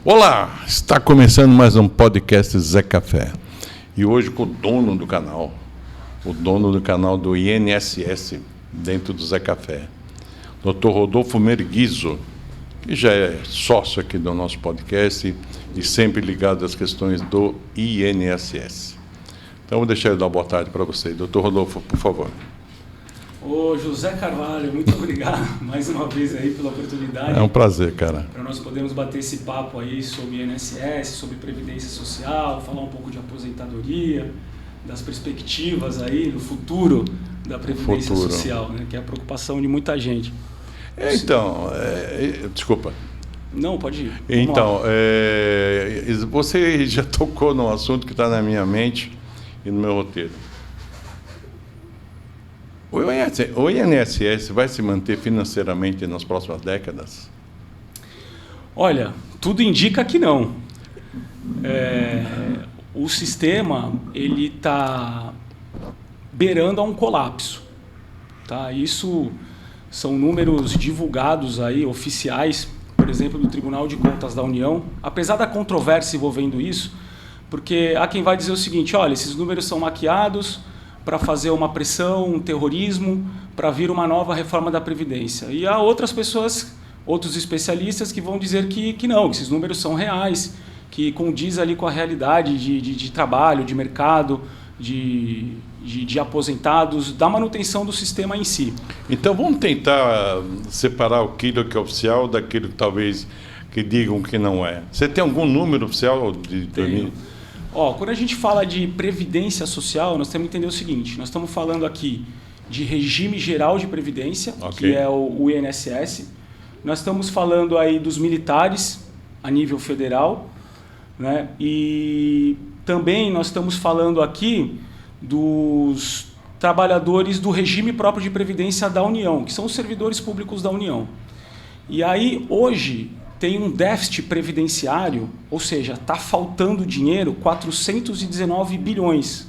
Olá, está começando mais um podcast Zé Café. E hoje com o dono do canal do INSS, dentro do Zé Café, Dr. Rodolfo Merguizo, que já é sócio aqui do nosso podcast e sempre ligado às questões do INSS. Então, vou deixar ele dar uma boa tarde para você. Dr. Rodolfo, por favor. Ô José Carvalho, muito obrigado mais uma vez aí pela oportunidade. É um prazer, cara. Para nós podermos bater esse papo aí sobre INSS, sobre Previdência Social, falar um pouco de aposentadoria, das perspectivas aí, do futuro da Previdência Social, né, que é a preocupação de muita gente. Desculpa. Não, pode ir. Então, você já tocou num assunto que está na minha mente e no meu roteiro. O INSS vai se manter financeiramente nas próximas décadas? Olha, tudo indica que não. O sistema ele está beirando a um colapso. Tá? Isso são números divulgados aí, oficiais, por exemplo, do Tribunal de Contas da União. Apesar da controvérsia envolvendo isso, porque há quem vai dizer o seguinte, olha, esses números são maquiados para fazer uma pressão, um terrorismo, para vir uma nova reforma da Previdência. E há outras pessoas, outros especialistas que vão dizer que não, que esses números são reais, que condiz ali com a realidade de trabalho, de mercado, de aposentados, da manutenção do sistema em si. Então vamos tentar separar aquilo que é oficial daquilo que talvez que digam que não é. Você tem algum número oficial de... Quando a gente fala de previdência social, nós temos que entender o seguinte, nós estamos falando aqui de regime geral de previdência, que é o INSS. Nós estamos falando aí dos militares a nível federal, né? E também nós estamos falando aqui dos trabalhadores do regime próprio de previdência da União, que são os servidores públicos da União. E aí, hoje, tem um déficit previdenciário, ou seja, está faltando dinheiro, 419 bilhões.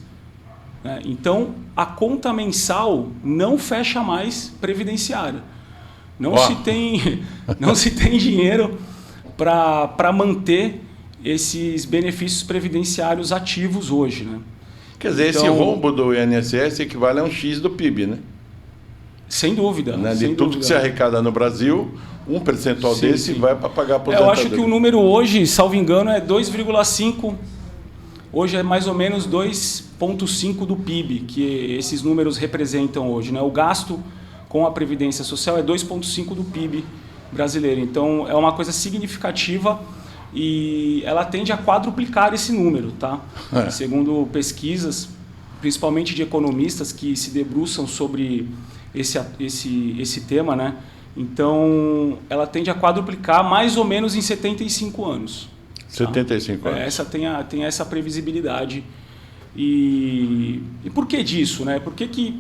Né? Então, a conta mensal não fecha mais previdenciária. Não se tem dinheiro para manter esses benefícios previdenciários ativos hoje. Né? Quer dizer, esse rombo do INSS equivale a um X do PIB, né? Sem dúvida. Né? De tudo que se arrecada no Brasil, um percentual desse vai para pagar a aposentadoria. Eu acho que o número hoje, salvo engano, é 2,5%. Hoje é mais ou menos 2,5% do PIB, que esses números representam hoje. Né? O gasto com a Previdência Social é 2,5% do PIB brasileiro. Então, é uma coisa significativa e ela tende a quadruplicar esse número. Tá? Segundo pesquisas, principalmente de economistas que se debruçam sobre esse tema, né? Então, ela tende a quadruplicar mais ou menos em 75 anos. 75 anos. Tem essa previsibilidade. E por que disso? Né? Por que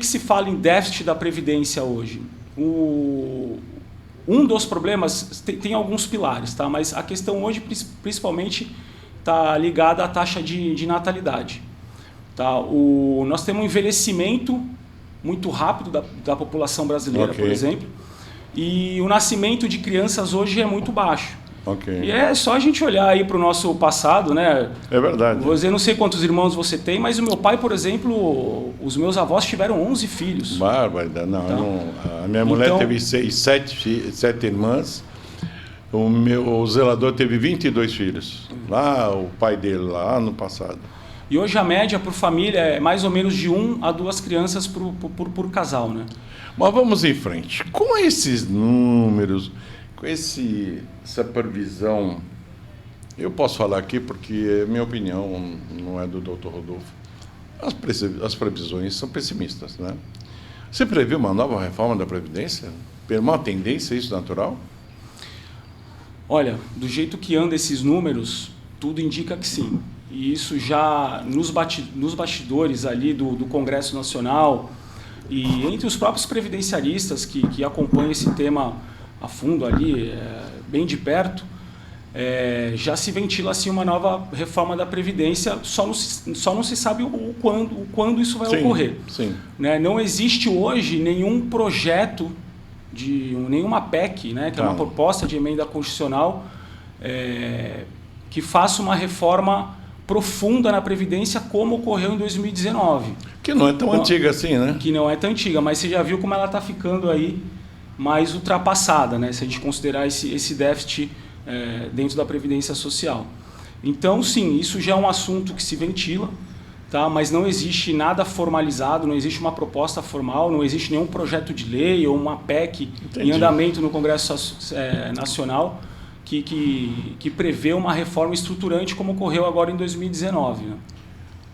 se fala em déficit da Previdência hoje? Um dos problemas, tem alguns pilares, tá? Mas a questão hoje principalmente está ligada à taxa de natalidade. Tá? Nós temos um envelhecimento muito rápido da população brasileira, por exemplo, e o nascimento de crianças hoje é muito baixo. E é só a gente olhar aí para o nosso passado, né? É verdade. Eu não sei quantos irmãos você tem, mas o meu pai, por exemplo, os meus avós tiveram 11 filhos. Bárbara, a minha mulher teve sete irmãs, o zelador teve 22 filhos, lá o pai dele, lá no passado. E hoje a média por família é mais ou menos de 1 a 2 crianças por casal, né? Mas vamos em frente. Com esses números, com essa previsão, eu posso falar aqui porque minha opinião não é do Dr. Rodolfo. As previsões são pessimistas, né? Você previu uma nova reforma da Previdência? Uma tendência, isso natural? Olha, do jeito que andam esses números, tudo indica que sim. E isso já nos bastidores ali do Congresso Nacional e entre os próprios previdenciaristas que acompanham esse tema a fundo ali, bem de perto, já se ventila assim uma nova reforma da Previdência, só não se sabe quando isso vai ocorrer. Sim. Né? Não existe hoje nenhum projeto, nenhuma PEC, né, que é uma proposta de emenda constitucional, que faça uma reforma profunda na Previdência, como ocorreu em 2019. Que não é tão antiga assim, né? Que não é tão antiga, mas você já viu como ela está ficando aí mais ultrapassada, né? Se a gente considerar esse déficit dentro da Previdência Social. Então, sim, isso já é um assunto que se ventila, tá? Mas não existe nada formalizado, não existe uma proposta formal, não existe nenhum projeto de lei ou uma PEC em andamento no Congresso Nacional que prevê uma reforma estruturante como ocorreu agora em 2019. Né?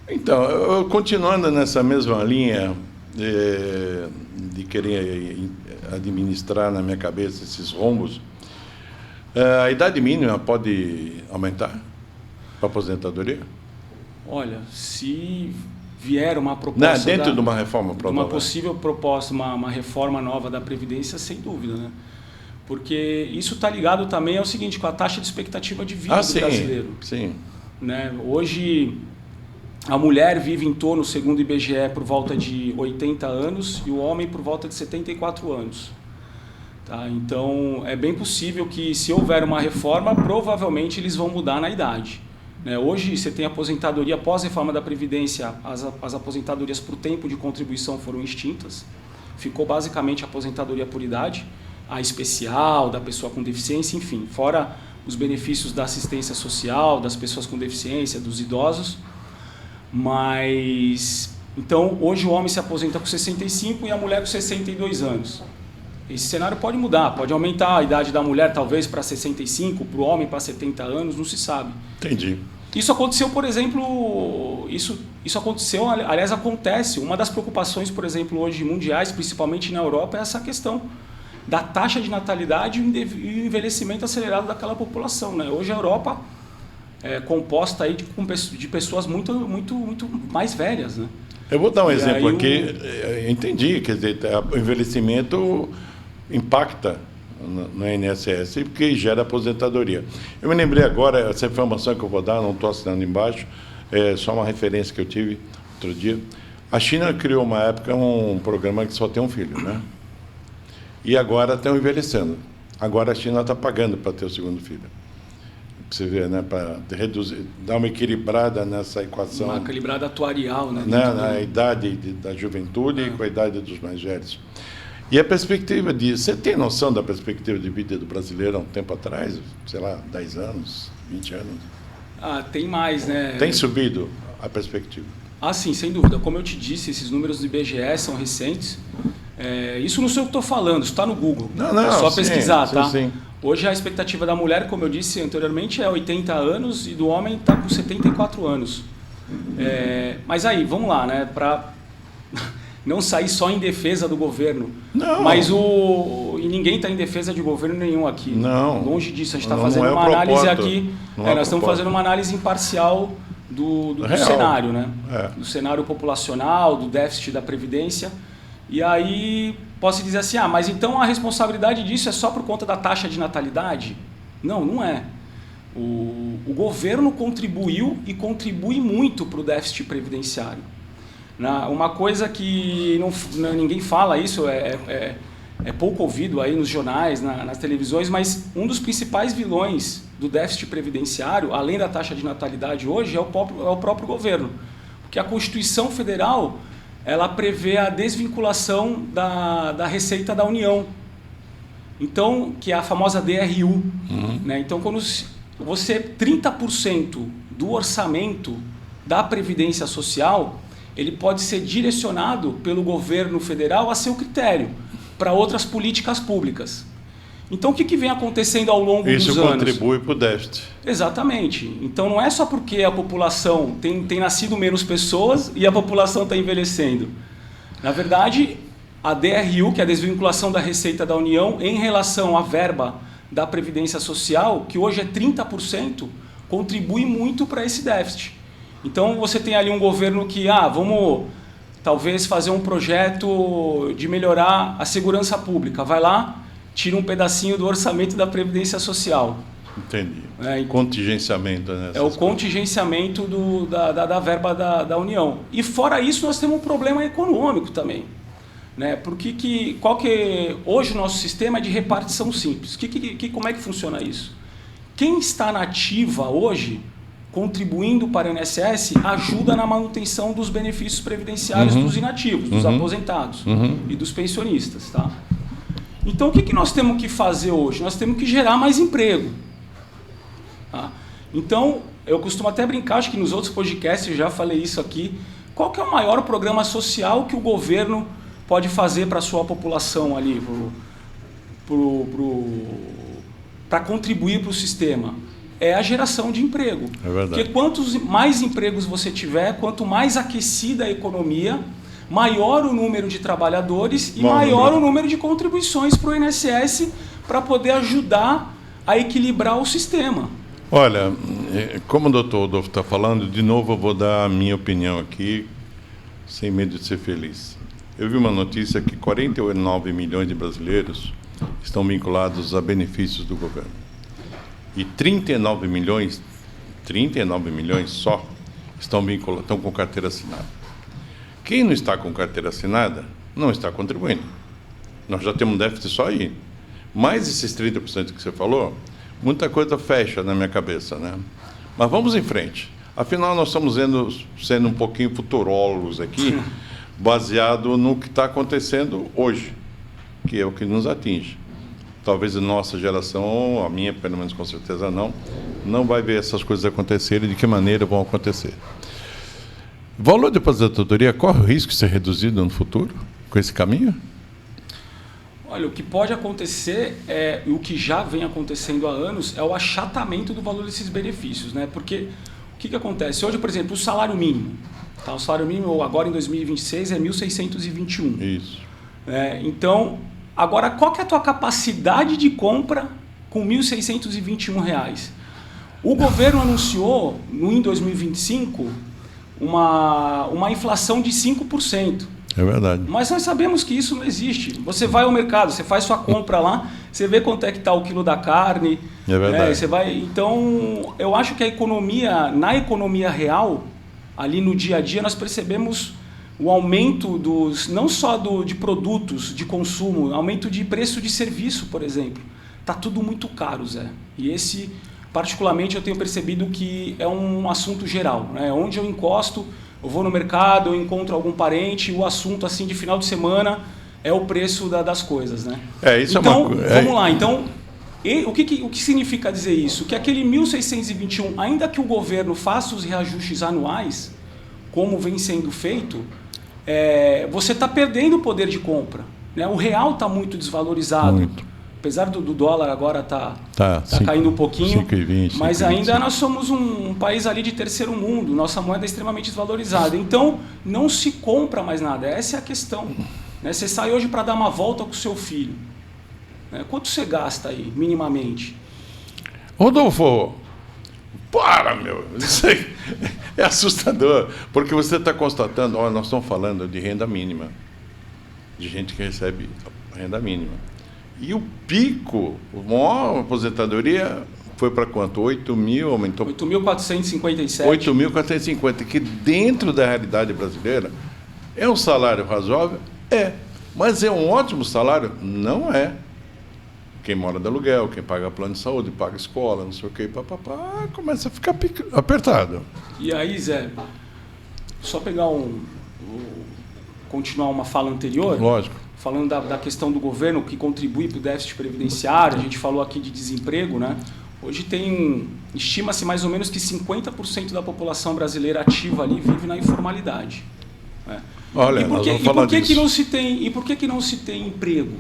Então, continuando nessa mesma linha de querer administrar na minha cabeça esses rombos, a idade mínima pode aumentar para a aposentadoria? Olha, se vier uma proposta... dentro de uma reforma provável. Uma possível proposta, uma reforma nova da Previdência, sem dúvida, né? Porque isso está ligado também ao seguinte, com a taxa de expectativa de vida do brasileiro. Sim. Né? Hoje, a mulher vive em torno, segundo o IBGE, por volta de 80 anos e o homem por volta de 74 anos. Tá? Então, é bem possível que, se houver uma reforma, provavelmente eles vão mudar na idade. Né? Hoje, você tem aposentadoria, após a reforma da Previdência, as aposentadorias por tempo de contribuição foram extintas. Ficou basicamente a aposentadoria por idade, a especial, da pessoa com deficiência, enfim, fora os benefícios da assistência social, das pessoas com deficiência, dos idosos. Mas, então, hoje o homem se aposenta com 65 e a mulher com 62 anos. Esse cenário pode mudar, pode aumentar a idade da mulher talvez para 65, para o homem para 70 anos, não se sabe. Entendi. Isso aconteceu, por exemplo, isso aconteceu, aliás, acontece. Uma das preocupações, por exemplo, hoje mundiais, principalmente na Europa, é essa questão da taxa de natalidade e o envelhecimento acelerado daquela população. Né? Hoje a Europa é composta aí de pessoas muito, muito, muito mais velhas. Né? Eu vou dar um exemplo aqui. Entendi, quer dizer, o envelhecimento impacta no INSS porque gera aposentadoria. Eu me lembrei agora, essa informação que eu vou dar, não estou assinando embaixo, é só uma referência que eu tive outro dia. A China criou uma época um programa que só tem um filho, né? E agora estão envelhecendo. Agora a China está pagando para ter o segundo filho. Você vê, né? Para reduzir, dar uma equilibrada nessa equação. Uma equilibrada atuarial, né? Na idade da juventude com a idade dos mais velhos. E a perspectiva de... Você tem noção da perspectiva de vida do brasileiro há um tempo atrás? Sei lá, 10 anos, 20 anos? Tem mais, né? Tem subido a perspectiva? Sim, sem dúvida. Como eu te disse, esses números do IBGE são recentes. Isso não sou eu que estou falando, isso está no Google. Não, é só pesquisar, sim, tá? Sim. Hoje a expectativa da mulher, como eu disse anteriormente, é 80 anos e do homem está com 74 anos. Mas aí, vamos lá, né? Para não sair só em defesa do governo. Não. Mas e ninguém está em defesa de governo nenhum aqui. Não. Longe disso, a gente está fazendo uma análise aqui. Nós estamos fazendo uma análise imparcial do cenário, né? Do cenário populacional, do déficit da Previdência. E aí posso dizer assim, mas então a responsabilidade disso é só por conta da taxa de natalidade? Não, não é. O governo contribuiu e contribui muito para o déficit previdenciário. Uma coisa que ninguém fala isso, é pouco ouvido aí nos jornais, nas televisões, mas um dos principais vilões do déficit previdenciário, além da taxa de natalidade hoje, é o próprio governo. Porque a Constituição Federal... ela prevê a desvinculação da receita da União. Então, que é a famosa DRU. Né? Então, quando 30% do orçamento da Previdência Social, ele pode ser direcionado pelo governo federal a seu critério, para outras políticas públicas. Então, o que vem acontecendo ao longo dos anos? Isso contribui para o déficit. Exatamente. Então, não é só porque a população tem nascido menos pessoas e a população está envelhecendo. Na verdade, a DRU, que é a desvinculação da receita da União, em relação à verba da Previdência Social, que hoje é 30%, contribui muito para esse déficit. Então, você tem ali um governo que, vamos talvez fazer um projeto de melhorar a segurança pública. Vai lá, tira um pedacinho do orçamento da Previdência Social. Entendi. Contingenciamento. Né, o contingenciamento da verba da União. E fora isso, nós temos um problema econômico também. Né? Porque hoje o nosso sistema é de repartição simples. Como é que funciona isso? quem está na ativa hoje, contribuindo para o INSS, ajuda na manutenção dos benefícios previdenciários dos inativos, dos aposentados e dos pensionistas. Tá? Então, o que nós temos que fazer hoje? Nós temos que gerar mais emprego. Tá? Então, eu costumo até brincar, acho que nos outros podcasts eu já falei isso aqui, qual que é o maior programa social que o governo pode fazer para a sua população ali, para contribuir para o sistema? É a geração de emprego. É verdade. Porque quantos mais empregos você tiver, quanto mais aquecida a economia, maior o número de trabalhadores e maior o número de contribuições para o INSS para poder ajudar a equilibrar o sistema. Olha, como o doutor Rodolfo está falando, de novo eu vou dar a minha opinião aqui, sem medo de ser feliz. Eu vi uma notícia que 49 milhões de brasileiros estão vinculados a benefícios do governo. E 39 milhões só estão com carteira assinada. Quem não está com carteira assinada não está contribuindo. Nós já temos um déficit só aí. Mais esses 30% que você falou, muita coisa fecha na minha cabeça, né? Mas vamos em frente. Afinal, nós estamos sendo um pouquinho futurólogos aqui, baseado no que está acontecendo hoje, que é o que nos atinge. Talvez a nossa geração, a minha pelo menos com certeza não vai ver essas coisas acontecerem e de que maneira vão acontecer. O valor de aposentadoria corre o risco de ser reduzido no futuro com esse caminho? Olha, o que pode acontecer, e o que já vem acontecendo há anos, é o achatamento do valor desses benefícios, né? Porque o que acontece? Hoje, por exemplo, o salário mínimo. Tá? O salário mínimo agora em 2026 é 1.621. Isso. Então, agora, qual que é a tua capacidade de compra com R$ 1.621? O governo anunciou, em 2025, uma inflação de 5%. É verdade. Mas nós sabemos que isso não existe. Você vai ao mercado, você faz sua compra lá, você vê quanto é que está o quilo da carne. É verdade. Então, eu acho que na economia real, ali no dia a dia, nós percebemos o aumento não só de produtos de consumo, aumento de preço de serviço, por exemplo. Está tudo muito caro, Zé. E esse, particularmente, eu tenho percebido que é um assunto geral. Né? Onde eu encosto, eu vou no mercado, eu encontro algum parente, o assunto assim de final de semana é o preço das coisas. Né? Então, vamos lá. Então, o que significa dizer isso? Que aquele 1.621, ainda que o governo faça os reajustes anuais, como vem sendo feito, você está perdendo o poder de compra. Né? O real está muito desvalorizado. Muito. Apesar do dólar agora tá caindo um pouquinho, 5,20, mas ainda nós somos um país ali de terceiro mundo, nossa moeda é extremamente desvalorizada. Então, não se compra mais nada, essa é a questão. Né? Você sai hoje para dar uma volta com o seu filho. Né? Quanto você gasta aí, minimamente? Rodolfo, isso aí é assustador, porque você está constatando, nós estamos falando de renda mínima, de gente que recebe renda mínima. E o pico, a maior aposentadoria foi para quanto? 8 mil, aumentou? 8.457. 8.450, que dentro da realidade brasileira é um salário razoável? Mas é um ótimo salário? Não é. Quem mora de aluguel, quem paga plano de saúde, paga escola, não sei o que, começa a ficar apertado. E aí, Zé, só pegar continuar uma fala anterior. Lógico. Falando da questão do governo que contribui para o déficit previdenciário, a gente falou aqui de desemprego, né? Hoje estima-se mais ou menos que 50% da população brasileira ativa ali vive na informalidade. Né? Olha, e por que não se tem emprego?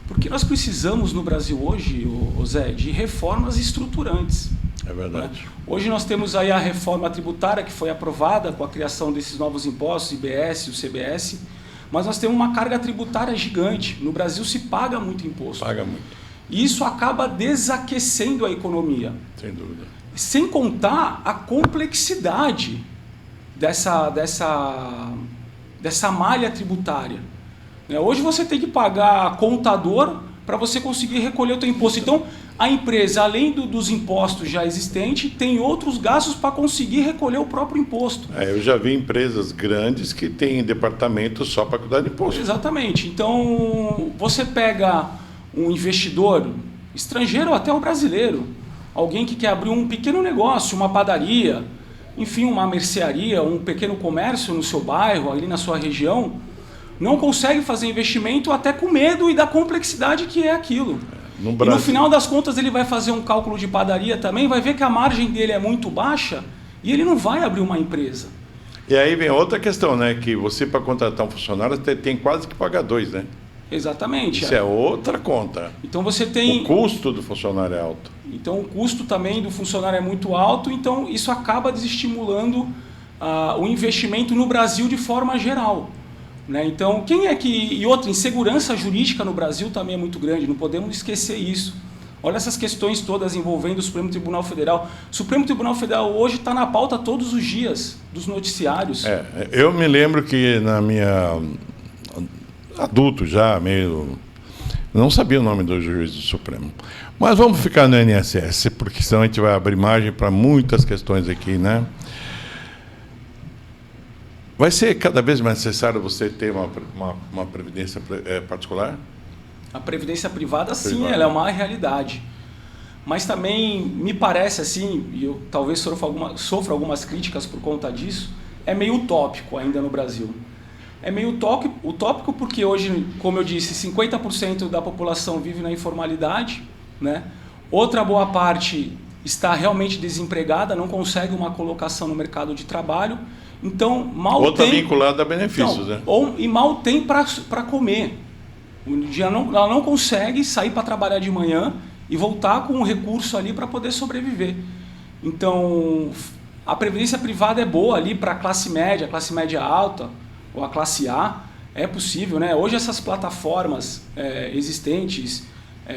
Porque nós precisamos no Brasil hoje, Zé, de reformas estruturantes. É verdade. Né? Hoje nós temos aí a reforma tributária que foi aprovada com a criação desses novos impostos, IBS e o CBS, mas nós temos uma carga tributária gigante. No Brasil se paga muito imposto. Paga muito. E isso acaba desaquecendo a economia. Sem dúvida. Sem contar a complexidade dessa malha tributária. Hoje você tem que pagar contador para você conseguir recolher o teu imposto. Então, a empresa, além dos impostos já existentes, tem outros gastos para conseguir recolher o próprio imposto. Eu já vi empresas grandes que têm departamento só para cuidar de imposto. Exatamente. Então, você pega um investidor estrangeiro ou até um brasileiro, alguém que quer abrir um pequeno negócio, uma padaria, enfim, uma mercearia, um pequeno comércio no seu bairro, ali na sua região, não consegue fazer investimento até com medo e da complexidade que é aquilo. E no final das contas ele vai fazer um cálculo de padaria também, vai ver que a margem dele é muito baixa e ele não vai abrir uma empresa. E aí vem outra questão, né? Que você, para contratar um funcionário, tem quase que pagar 2, né? Exatamente. Isso é outra conta. Então você tem... O custo do funcionário é alto. Então o custo também do funcionário é muito alto, então isso acaba desestimulando o investimento no Brasil de forma geral. Né? Então, quem é que... E outra, insegurança jurídica no Brasil também é muito grande, não podemos esquecer isso. Olha essas questões todas envolvendo o Supremo Tribunal Federal. O Supremo Tribunal Federal hoje está na pauta todos os dias dos noticiários. Eu me lembro que na minha... adulto já, meio... não sabia o nome do juiz do Supremo. Mas vamos ficar no INSS, porque senão a gente vai abrir margem para muitas questões aqui, né? Vai ser cada vez mais necessário você ter uma previdência particular? A previdência privada, sim, ela é uma realidade. Mas também me parece assim, e eu talvez sofra algumas críticas por conta disso, é meio utópico ainda no Brasil. É meio utópico porque hoje, como eu disse, 50% da população vive na informalidade, né? Outra boa parte está realmente desempregada, não consegue uma colocação no mercado de trabalho. Então, mal outra tem... vinculada a benefícios, né? E mal tem para comer. Ela não consegue sair para trabalhar de manhã e voltar com um recurso ali para poder sobreviver. Então, a previdência privada é boa ali para a classe média alta, ou a classe A, é possível, né? Hoje essas plataformas existentes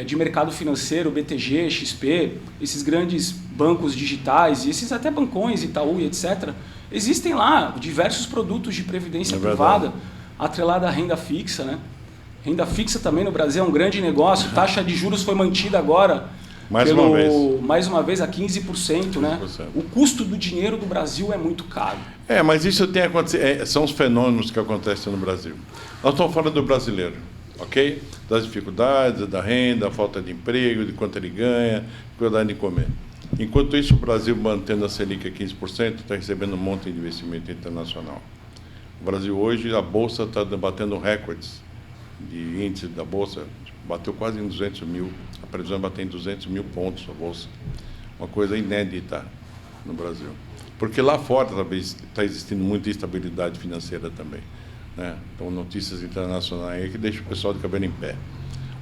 de mercado financeiro, BTG, XP, esses grandes bancos digitais, e esses até bancões, Itaú e etc., existem lá diversos produtos de previdência privada atrelada à renda fixa, né? Renda fixa também no Brasil é um grande negócio, taxa de juros foi mantida agora mais uma vez a 15%, né? 15%. O custo do dinheiro do Brasil é muito caro. Mas isso tem acontecido, são os fenômenos que acontecem no Brasil. Nós estamos falando do brasileiro, ok? Das dificuldades, da renda, da falta de emprego, de quanto ele ganha, dificuldade de comer. Enquanto isso, o Brasil, mantendo a Selic a 15%, está recebendo um monte de investimento internacional. O Brasil hoje, a Bolsa está batendo recordes de índice da Bolsa, bateu quase em 200 mil, a previsão é bater em 200 mil pontos a Bolsa. Uma coisa inédita no Brasil. Porque lá fora talvez está existindo muita instabilidade financeira também, né? Então, notícias internacionais aí que deixam o pessoal de cabelo em pé.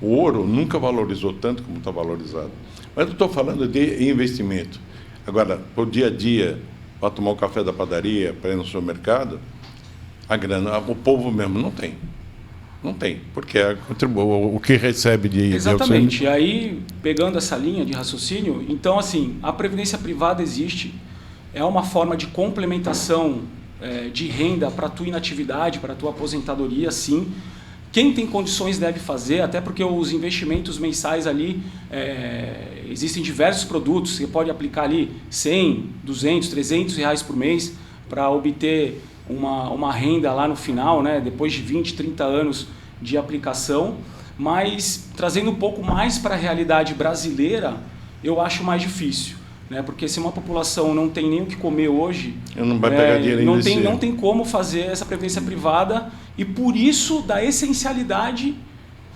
O ouro nunca valorizou tanto como está valorizado. Mas eu estou falando de investimento. Agora, para o dia a dia, para tomar o café da padaria, para ir no supermercado, a grana, o povo mesmo não tem. Não tem, porque o que recebe de... Exatamente. E aí, pegando essa linha de raciocínio, então, assim, a previdência privada existe, é uma forma de complementação de renda para a tua inatividade, para a tua aposentadoria, sim. Quem tem condições deve fazer, até porque os investimentos mensais ali, existem diversos produtos, você pode aplicar ali 100, 200, 300 reais por mês para obter uma renda lá no final, né, depois de 20, 30 anos de aplicação, mas trazendo um pouco mais para a realidade brasileira, eu acho mais difícil. Né, porque se uma população não tem nem o que comer hoje, não tem como fazer essa previdência privada, e por isso da essencialidade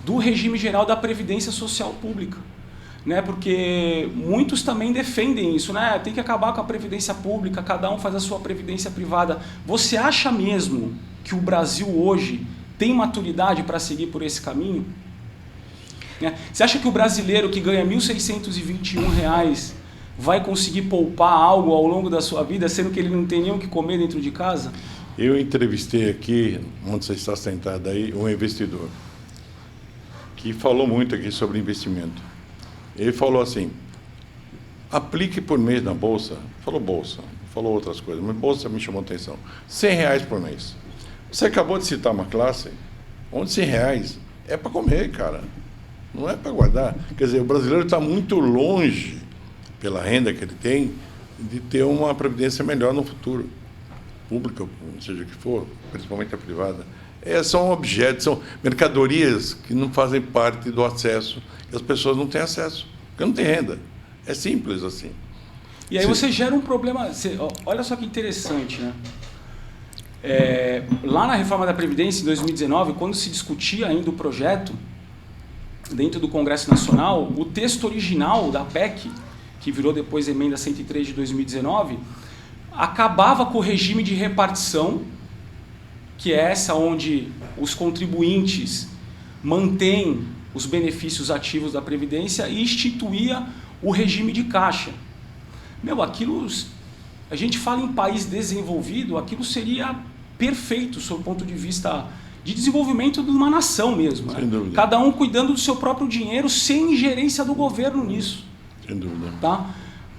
do regime geral da previdência social pública. Né, porque muitos também defendem isso, né? Tem que acabar com a previdência pública, cada um faz a sua previdência privada. Você acha mesmo que o Brasil hoje tem maturidade para seguir por esse caminho? Né? Você acha que o brasileiro que ganha R$ 1.621 vai conseguir poupar algo ao longo da sua vida, sendo que ele não tem nem o que comer dentro de casa? Eu entrevistei aqui, onde você está sentado aí, um investidor que falou muito aqui sobre investimento. Ele falou assim, aplique por mês na Bolsa, falou Bolsa, falou outras coisas, mas Bolsa me chamou a atenção, R$100 por mês. Você acabou de citar uma classe onde R$100 é para comer, cara, não é para guardar. Quer dizer, o brasileiro está muito longe, pela renda que ele tem, de ter uma previdência melhor no futuro, pública, seja o que for, principalmente a privada. São objetos, são mercadorias que não fazem parte do acesso, que as pessoas não têm acesso, porque não tem renda. É simples assim. E aí você gera um problema... olha só que interessante, né? Lá na reforma da Previdência, em 2019, quando se discutia ainda o projeto, dentro do Congresso Nacional, o texto original da PEC, que virou depois a emenda 103 de 2019, acabava com o regime de repartição, que é essa onde os contribuintes mantêm os benefícios ativos da Previdência, e instituía o regime de caixa. Aquilo, a gente fala em país desenvolvido, aquilo seria perfeito sob o ponto de vista de desenvolvimento de uma nação mesmo. Né? Cada um cuidando do seu próprio dinheiro, sem ingerência do governo nisso. Sem dúvida. Tá?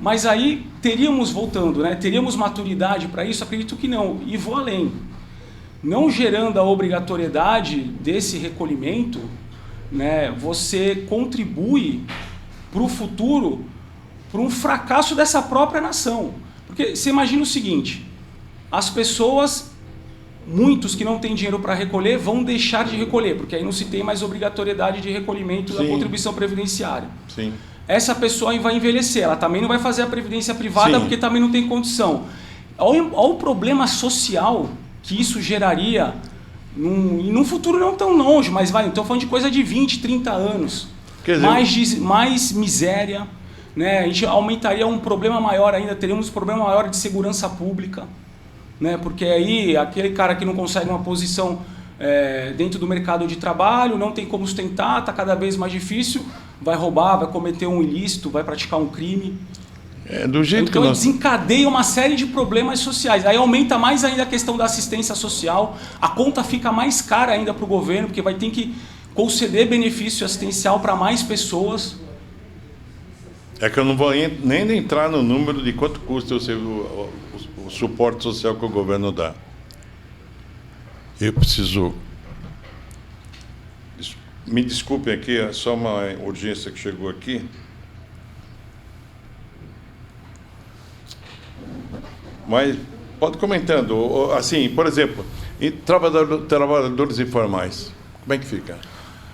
Mas aí teríamos, voltando, né? Teríamos maturidade para isso? Acredito que não. E vou além. Não gerando a obrigatoriedade desse recolhimento, né, você contribui para o futuro, para um fracasso dessa própria nação. Porque você imagina o seguinte, as pessoas, muitos que não têm dinheiro para recolher, vão deixar de recolher, porque aí não se tem mais obrigatoriedade de recolhimento da contribuição previdenciária. Sim. Essa pessoa vai envelhecer, ela também não vai fazer a previdência privada porque também não tem condição. Olha o problema social que isso geraria num futuro não tão longe, mas estou falando de coisa de 20, 30 anos. Quer dizer, mais miséria, né? A gente aumentaria um problema maior ainda, teríamos um problema maior de segurança pública, né? Porque aí aquele cara que não consegue uma posição dentro do mercado de trabalho, não tem como sustentar, está cada vez mais difícil, vai roubar, vai cometer um ilícito, vai praticar um crime. Do jeito então que desencadeia uma série de problemas sociais. Aí aumenta mais ainda a questão da assistência social, a conta fica mais cara ainda para o governo, porque vai ter que conceder benefício assistencial para mais pessoas. É que eu não vou nem entrar no número de quanto custa o suporte social que o governo dá. Eu preciso... Me desculpem aqui, é só uma urgência que chegou aqui. Mas pode comentando. Assim, por exemplo, trabalhadores informais, como é que fica?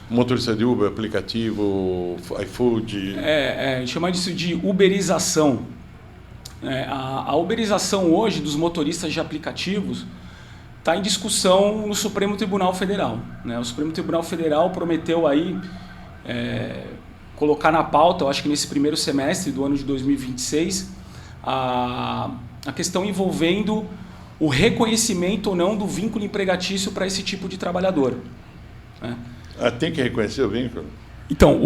Motorista de Uber, aplicativo, iFood... a gente chama disso de uberização. A uberização hoje dos motoristas de aplicativos está em discussão no Supremo Tribunal Federal. Né? O Supremo Tribunal Federal prometeu aí colocar na pauta, eu acho que nesse primeiro semestre do ano de 2026, a questão envolvendo o reconhecimento ou não do vínculo empregatício para esse tipo de trabalhador. Né? Tem que reconhecer o vínculo? Então,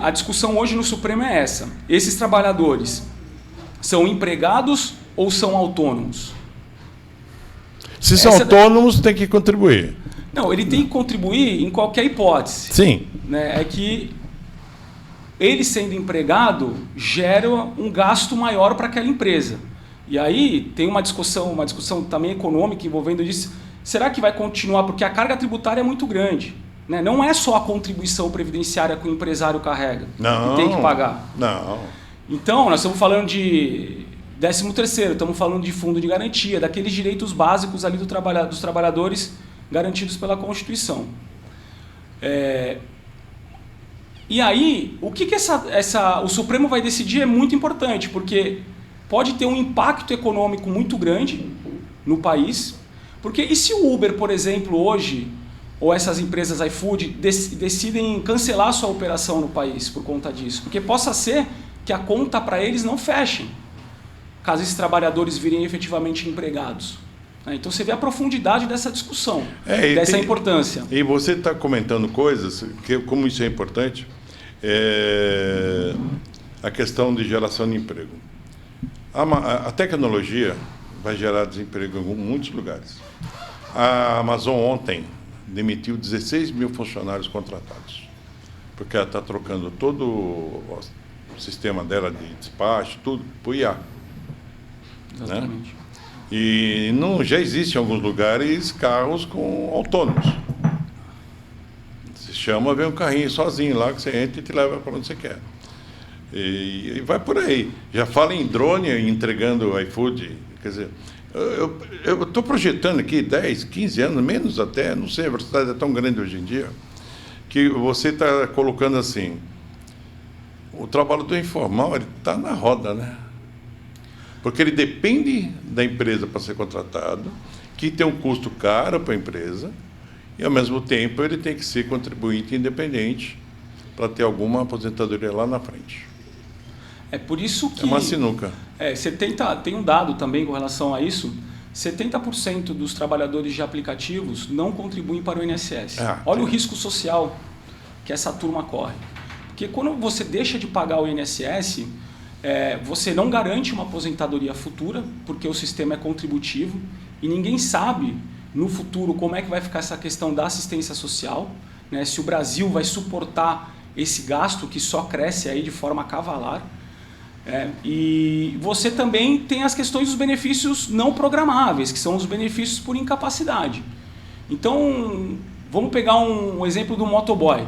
a discussão hoje no Supremo é essa. Esses trabalhadores são empregados ou são autônomos? Se são autônomos, tem que contribuir. Não, ele tem que contribuir em qualquer hipótese. Sim. Né? É que ele sendo empregado gera um gasto maior para aquela empresa. E aí tem uma discussão também econômica envolvendo isso. Será que vai continuar? Porque a carga tributária é muito grande. Né? Não é só a contribuição previdenciária que o empresário carrega e tem que pagar. Não. Então, nós estamos falando de 13º, estamos falando de fundo de garantia, daqueles direitos básicos ali dos trabalhadores garantidos pela Constituição. E aí, o que o Supremo vai decidir é muito importante, porque pode ter um impacto econômico muito grande no país. Porque e se o Uber, por exemplo, hoje, ou essas empresas iFood, decidem cancelar sua operação no país por conta disso? Porque possa ser que a conta para eles não feche, caso esses trabalhadores virem efetivamente empregados. Então você vê a profundidade dessa discussão, dessa importância. E você está comentando coisas, como isso é importante, a questão de geração de emprego. A tecnologia vai gerar desemprego em muitos lugares. A Amazon ontem demitiu 16 mil funcionários contratados, porque ela está trocando todo o sistema dela de despacho, tudo, para o IA. Exatamente. Né? E já existem em alguns lugares carros autônomos. Se chama, vem um carrinho sozinho lá, que você entra e te leva para onde você quer. E vai por aí. Já fala em drone entregando iFood. Quer dizer, eu estou projetando aqui 10, 15 anos, menos até, não sei, a velocidade é tão grande hoje em dia, que você está colocando assim, o trabalho do informal está na roda, né? Porque ele depende da empresa para ser contratado, que tem um custo caro para a empresa, e, ao mesmo tempo, ele tem que ser contribuinte independente para ter alguma aposentadoria lá na frente. É por isso que... É uma sinuca. Tem um dado também com relação a isso, 70% dos trabalhadores de aplicativos não contribuem para o INSS. Olha o risco social que essa turma corre. Porque quando você deixa de pagar o INSS, você não garante uma aposentadoria futura, porque o sistema é contributivo, e ninguém sabe no futuro como é que vai ficar essa questão da assistência social, né? Se o Brasil vai suportar esse gasto que só cresce aí de forma cavalar. E você também tem as questões dos benefícios não programáveis, que são os benefícios por incapacidade. Então, vamos pegar um exemplo do motoboy,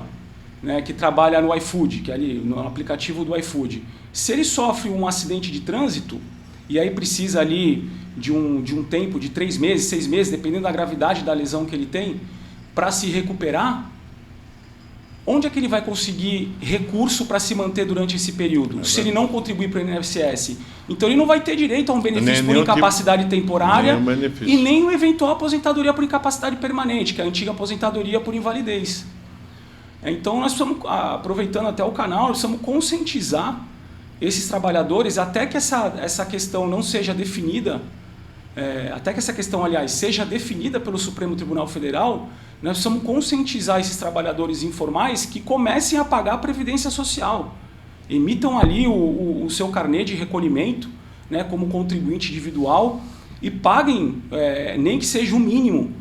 né, que trabalha no iFood, que é ali no aplicativo do iFood. Se ele sofre um acidente de trânsito e aí precisa ali de um tempo de 3 meses, 6 meses, dependendo da gravidade da lesão que ele tem, para se recuperar, onde é que ele vai conseguir recurso para se manter durante esse período, se ele não contribuir para o INSS? Então ele não vai ter direito a um benefício por incapacidade temporária e nem uma eventual aposentadoria por incapacidade permanente, que é a antiga aposentadoria por invalidez. Então nós precisamos, aproveitando até o canal, nós precisamos conscientizar esses trabalhadores até que essa questão não seja definida, até que essa questão, aliás, seja definida pelo Supremo Tribunal Federal. Nós precisamos conscientizar esses trabalhadores informais que comecem a pagar a Previdência Social. Emitam ali o seu carnê de recolhimento, né, como contribuinte individual, e paguem, nem que seja o mínimo,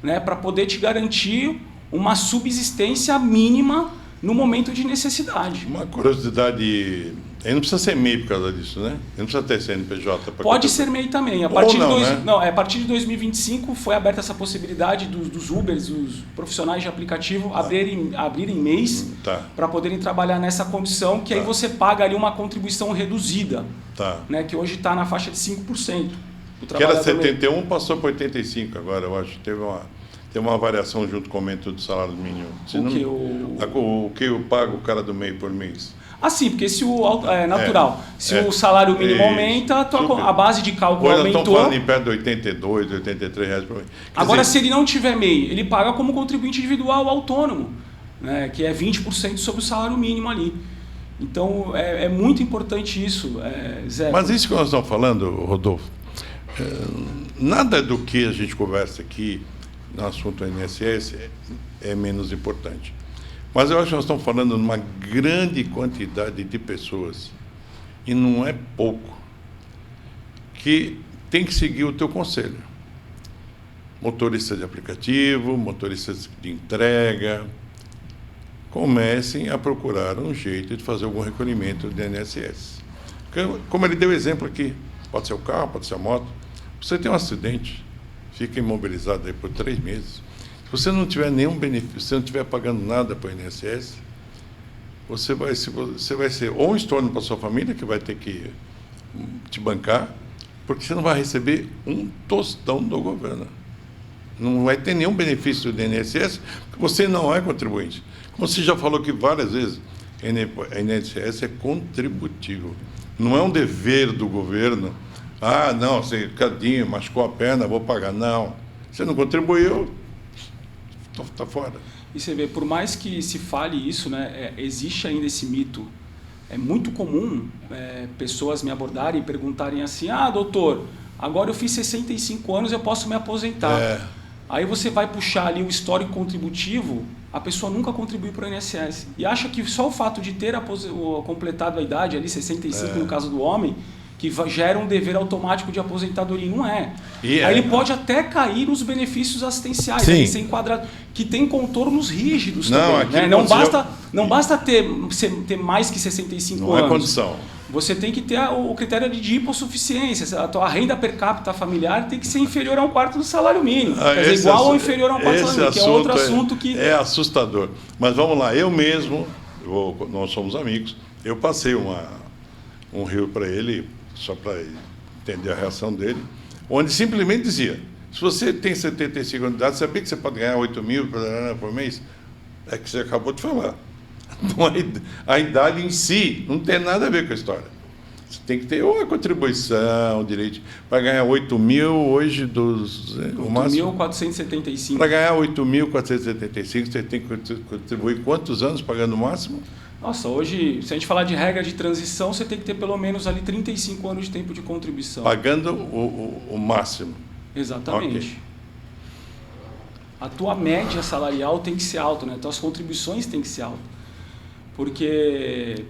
né, para poder te garantir uma subsistência mínima no momento de necessidade. Uma curiosidade... Ele não precisa ser MEI por causa disso, né? Ele não precisa ter CNPJ. Pode ser MEI também. A partir de 2025 foi aberta essa possibilidade dos Ubers, dos profissionais de aplicativo, abrirem MEIs para poderem trabalhar nessa condição, que aí você paga ali uma contribuição reduzida, né? Que hoje está na faixa de 5%. Que era 71, passou para 85 agora, eu acho. Teve uma variação junto com o aumento do salário mínimo. O que eu pago o cara do MEI por mês? Sim, porque se é natural. Se o salário mínimo aumenta, a base de cálculo aumentou. Estão falando em perto de 82, 83 reais por mês. Agora, se ele não tiver MEI, ele paga como contribuinte individual autônomo, né, que é 20% sobre o salário mínimo ali. Então, é muito importante isso, Zé. Mas isso que nós estamos falando, Rodolfo, nada do que a gente conversa aqui no assunto INSS é menos importante. Mas eu acho que nós estamos falando de uma grande quantidade de pessoas, e não é pouco, que tem que seguir o teu conselho. Motoristas de aplicativo, motoristas de entrega, comecem a procurar um jeito de fazer algum recolhimento do INSS. Como ele deu exemplo aqui, pode ser o carro, pode ser a moto. Você tem um acidente, fica imobilizado aí por 3 meses. Se você não tiver nenhum benefício, se você não estiver pagando nada para o INSS, você vai ser ou um estorno para a sua família, que vai ter que te bancar, porque você não vai receber um tostão do governo. Não vai ter nenhum benefício do INSS, porque você não é contribuinte. Como você já falou aqui várias vezes, a INSS é contributivo. Não é um dever do governo. Não, você cadinho, machucou a perna, vou pagar. Não. Você não contribuiu, está fora. E você vê, por mais que se fale isso, né, existe ainda esse mito. É muito comum pessoas me abordarem e perguntarem assim: doutor, agora eu fiz 65 anos, eu posso me aposentar. Aí você vai puxar ali o histórico contributivo, a pessoa nunca contribuiu para o INSS. E acha que só o fato de ter completado a idade, ali 65 no caso do homem, que gera um dever automático de aposentadoria. Não é. Aí ele pode até cair nos benefícios assistenciais, ser enquadrado, que tem contornos rígidos também. Né? Não basta ter mais que 65 anos. Não é condição. Você tem que ter o critério de hipossuficiência. A tua renda per capita familiar tem que ser inferior a 1/4 do salário mínimo. Quer dizer, igual ou inferior a 1/4 do salário mínimo, que é outro assunto que... É assustador. Mas vamos lá, eu mesmo, nós somos amigos, eu passei um rio para ele, só para entender a reação dele, onde simplesmente dizia: se você tem 75 anos de idade, sabia que você pode ganhar 8 mil por mês? É que você acabou de falar. A idade em si não tem nada a ver com a história. Você tem que ter ou a contribuição, direito. Para ganhar 8 mil, hoje, 8.475. Para ganhar 8.475, você tem que contribuir quantos anos pagando o máximo? Nossa, hoje, se a gente falar de regra de transição, você tem que ter pelo menos ali 35 anos de tempo de contribuição. Pagando o máximo. Exatamente. Okay. A tua média salarial tem que ser alta, né? As tuas contribuições têm que ser altas. Porque...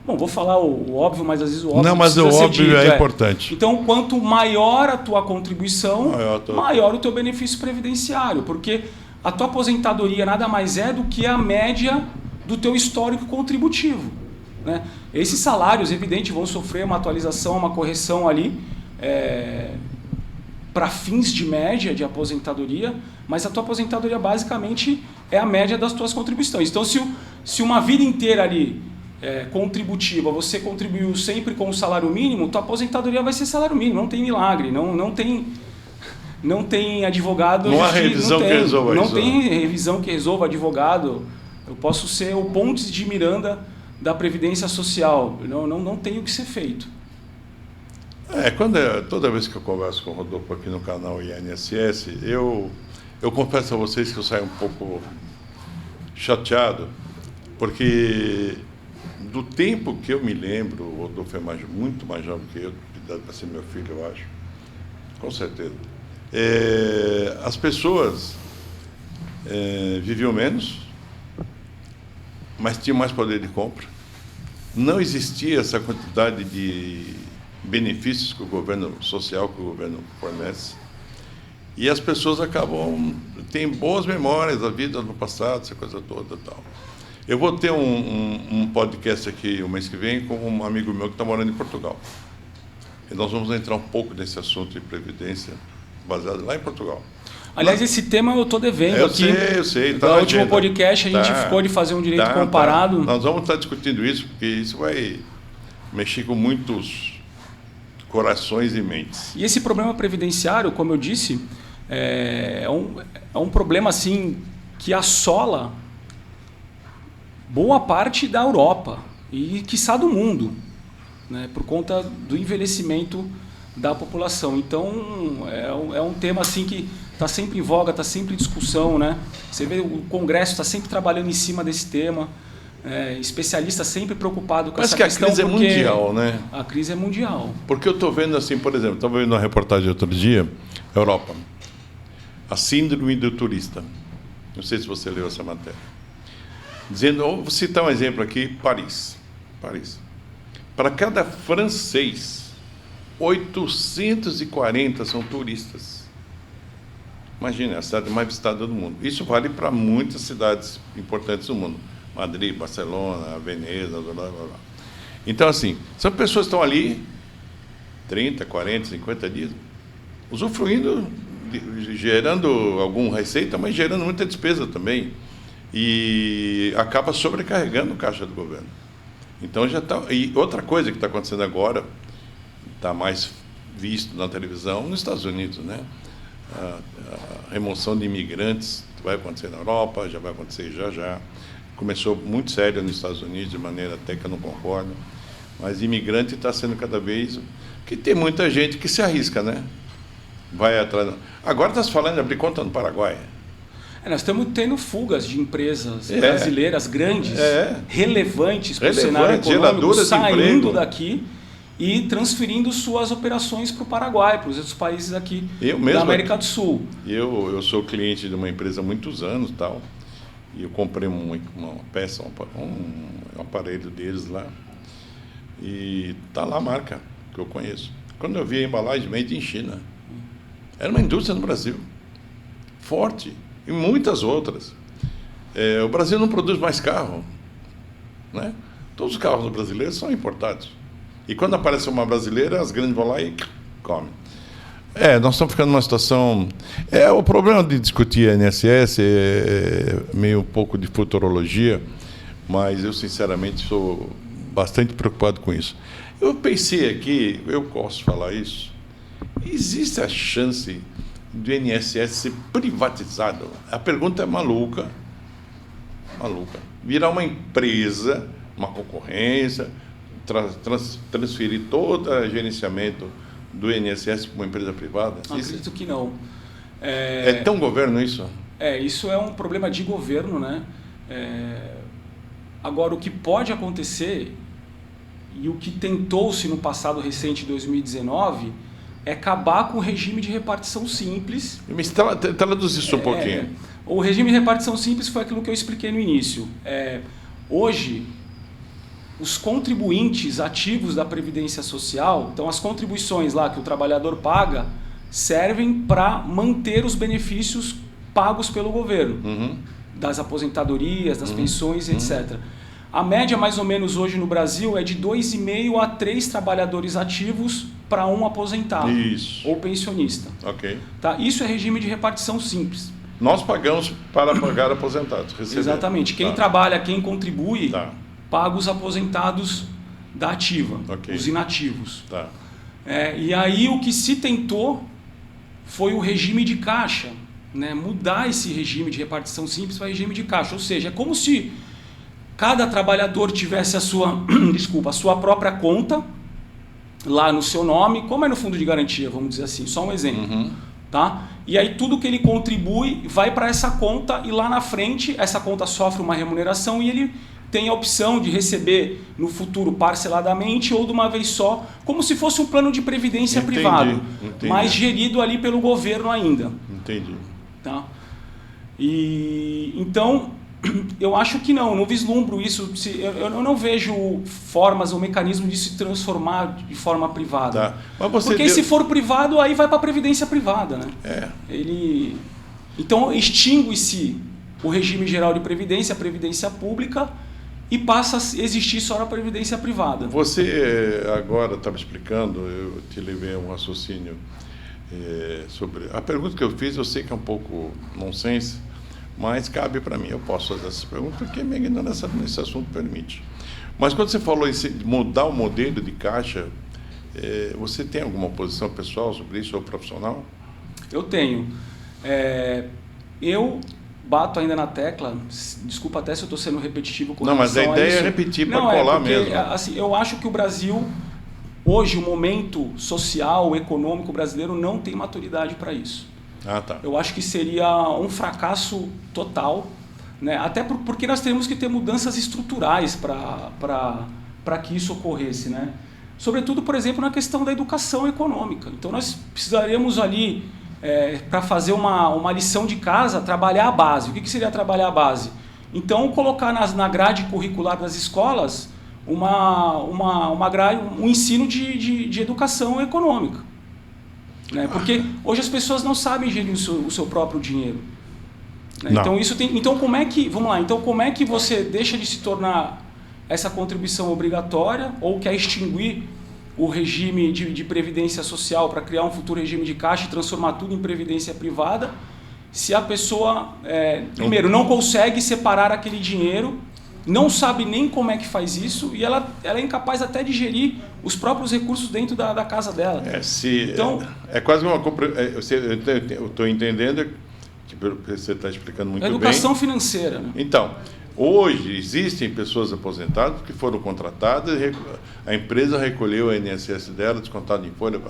Bom, vou falar o óbvio, mas às vezes o óbvio não, mas o óbvio dito, é importante. Então, quanto maior a tua contribuição, maior o teu benefício previdenciário, porque a tua aposentadoria nada mais é do que a média do teu histórico contributivo, né? Esses salários, evidente, vão sofrer uma atualização, uma correção ali para fins de média de aposentadoria, mas a tua aposentadoria basicamente é a média das tuas contribuições. Então, se uma vida inteira ali contributiva, você contribuiu sempre com o salário mínimo, tua aposentadoria vai ser salário mínimo, não tem milagre, não tem advogado... Não há revisão que resolva isso. Não tem revisão que resolva advogado. Eu posso ser o Pontes de Miranda da Previdência Social, não tem o que ser feito. Toda vez que eu converso com o Rodolfo aqui no canal INSS, eu confesso a vocês que eu saio um pouco chateado, porque... Do tempo que eu me lembro, o Rodolfo é muito mais jovem que eu, para ser meu filho, eu acho, com certeza. As pessoas viviam menos, mas tinham mais poder de compra. Não existia essa quantidade de benefícios que o governo social, que o governo fornece. E as pessoas têm boas memórias da vida no passado, essa coisa toda e tal. Eu vou ter um podcast aqui o mês que vem com um amigo meu que está morando em Portugal. E nós vamos entrar um pouco nesse assunto de previdência baseado lá em Portugal. Aliás, esse tema eu estou devendo aqui. Eu sei. No último podcast a gente ficou de fazer um direito comparado. Nós vamos estar discutindo isso, porque isso vai mexer com muitos corações e mentes. E esse problema previdenciário, como eu disse, é um problema assim que assola boa parte da Europa e, quiçá, do mundo, né, por conta do envelhecimento da população. Então, é um tema assim que está sempre em voga, está sempre em discussão, né? Você vê o Congresso está sempre trabalhando em cima desse tema, especialista sempre preocupado com essa questão. Mas que a crise é mundial, né? A crise é mundial. Porque eu estou vendo assim, por exemplo, estava vendo uma reportagem outro dia, Europa, a síndrome do turista. Não sei se você leu essa matéria. Vou citar um exemplo aqui, Paris. Para cada francês, 840 são turistas. Imagina, a cidade mais visitada do mundo. Isso vale para muitas cidades importantes do mundo. Madrid, Barcelona, Veneza, blá, blá, blá. Então, assim, são pessoas que estão ali 30, 40, 50 dias, usufruindo, gerando alguma receita, mas gerando muita despesa também. E acaba sobrecarregando o caixa do governo. Então já está. E outra coisa que está acontecendo agora, está mais visto na televisão, nos Estados Unidos, né? A remoção de imigrantes vai acontecer na Europa, já vai acontecer já. Começou muito sério nos Estados Unidos, de maneira até que eu não concordo. Mas imigrante está sendo cada vez... Porque tem muita gente que se arrisca, né? Vai atrás... Agora está se falando de abrir conta no Paraguai. Nós estamos tendo fugas de empresas brasileiras grandes, relevantes para o cenário econômico, saindo daqui e transferindo suas operações para o Paraguai, para os outros países aqui da América do Sul. Eu sou cliente de uma empresa há muitos anos, tal, e eu comprei uma peça, um aparelho deles lá, e está lá a marca que eu conheço. Quando eu vi a embalagem, made in China. Era uma indústria no Brasil, forte. E muitas outras. O Brasil não produz mais carro, né? Todos os carros brasileiros são importados. E quando aparece uma brasileira, as grandes vão lá e comem. Nós estamos ficando numa situação... o problema de discutir a INSS é meio um pouco de futurologia, mas eu, sinceramente, sou bastante preocupado com isso. Eu pensei aqui, eu posso falar isso, existe a chance do INSS ser privatizado? A pergunta é maluca. virar uma empresa, uma concorrência, transferir todo o gerenciamento do INSS para uma empresa privada? Acredito que não. É tão governo isso? Isso é um problema de governo, né? Agora, o que pode acontecer, e o que tentou-se no passado recente, 2019, é acabar com o regime de repartição simples. Mas traduz isso um pouquinho. O regime de repartição simples foi aquilo que eu expliquei no início. Hoje, os contribuintes ativos da Previdência Social, então as contribuições lá que o trabalhador paga, servem para manter os benefícios pagos pelo governo, das aposentadorias, das pensões, etc. A média, mais ou menos, hoje no Brasil é de 2,5 a 3 trabalhadores ativos para um aposentado ou pensionista. Okay. Tá? Isso é regime de repartição simples. Nós pagamos para pagar aposentados. Exatamente. Quem trabalha, quem contribui, paga os aposentados da ativa, os inativos. E aí o que se tentou foi o regime de caixa, né? Mudar esse regime de repartição simples para regime de caixa. Ou seja, é como se cada trabalhador tivesse a sua própria conta lá no seu nome, como é no fundo de garantia, vamos dizer assim, só um exemplo. Tá? E aí tudo que ele contribui vai para essa conta e lá na frente essa conta sofre uma remuneração e ele tem a opção de receber no futuro parceladamente ou de uma vez só, como se fosse um plano de previdência privado, mas gerido ali pelo governo ainda. Entendi. Tá? E então eu acho que não vislumbro isso, eu não vejo formas ou mecanismo de se transformar de forma privada. Mas porque se for privado, aí vai para a previdência privada, né? Então extingue-se o regime geral de previdência, a previdência pública, e passa a existir só a previdência privada. Você agora estava explicando, eu te levei a um raciocínio sobre... A pergunta que eu fiz, eu sei que é um pouco nonsense, mas cabe para mim, eu posso fazer essa pergunta porque minha ignorância nesse assunto permite. Mas quando você falou em mudar o modelo de caixa, você tem alguma posição pessoal sobre isso ou profissional? Eu tenho. Eu bato ainda na tecla, desculpa até se eu estou sendo repetitivo com relação a isso. Não, mas a ideia é repetir para colar mesmo. Assim, eu acho que o Brasil, hoje, o momento social, econômico brasileiro não tem maturidade para isso. Eu acho que seria um fracasso total, né? Até porque nós temos que ter mudanças estruturais para que isso ocorresse, né? Sobretudo, por exemplo, na questão da educação econômica. Então nós precisaríamos ali, para fazer uma lição de casa, trabalhar a base. O que seria trabalhar a base? Então colocar na grade curricular das escolas um ensino de educação econômica. Né? Porque hoje as pessoas não sabem gerir o seu próprio dinheiro. Né? Então isso tem. Então como é que. Vamos lá, então como é que você deixa de se tornar essa contribuição obrigatória ou quer extinguir o regime de previdência social para criar um futuro regime de caixa e transformar tudo em previdência privada, se a pessoa, primeiro, não consegue separar aquele dinheiro, não sabe nem como é que faz isso e ela é incapaz até de gerir os próprios recursos dentro da casa dela. Então, é quase uma... Eu estou entendendo que você está explicando muito bem. Educação financeira. Né? Então, hoje existem pessoas aposentadas que foram contratadas, a empresa recolheu o INSS dela, descontado em folha,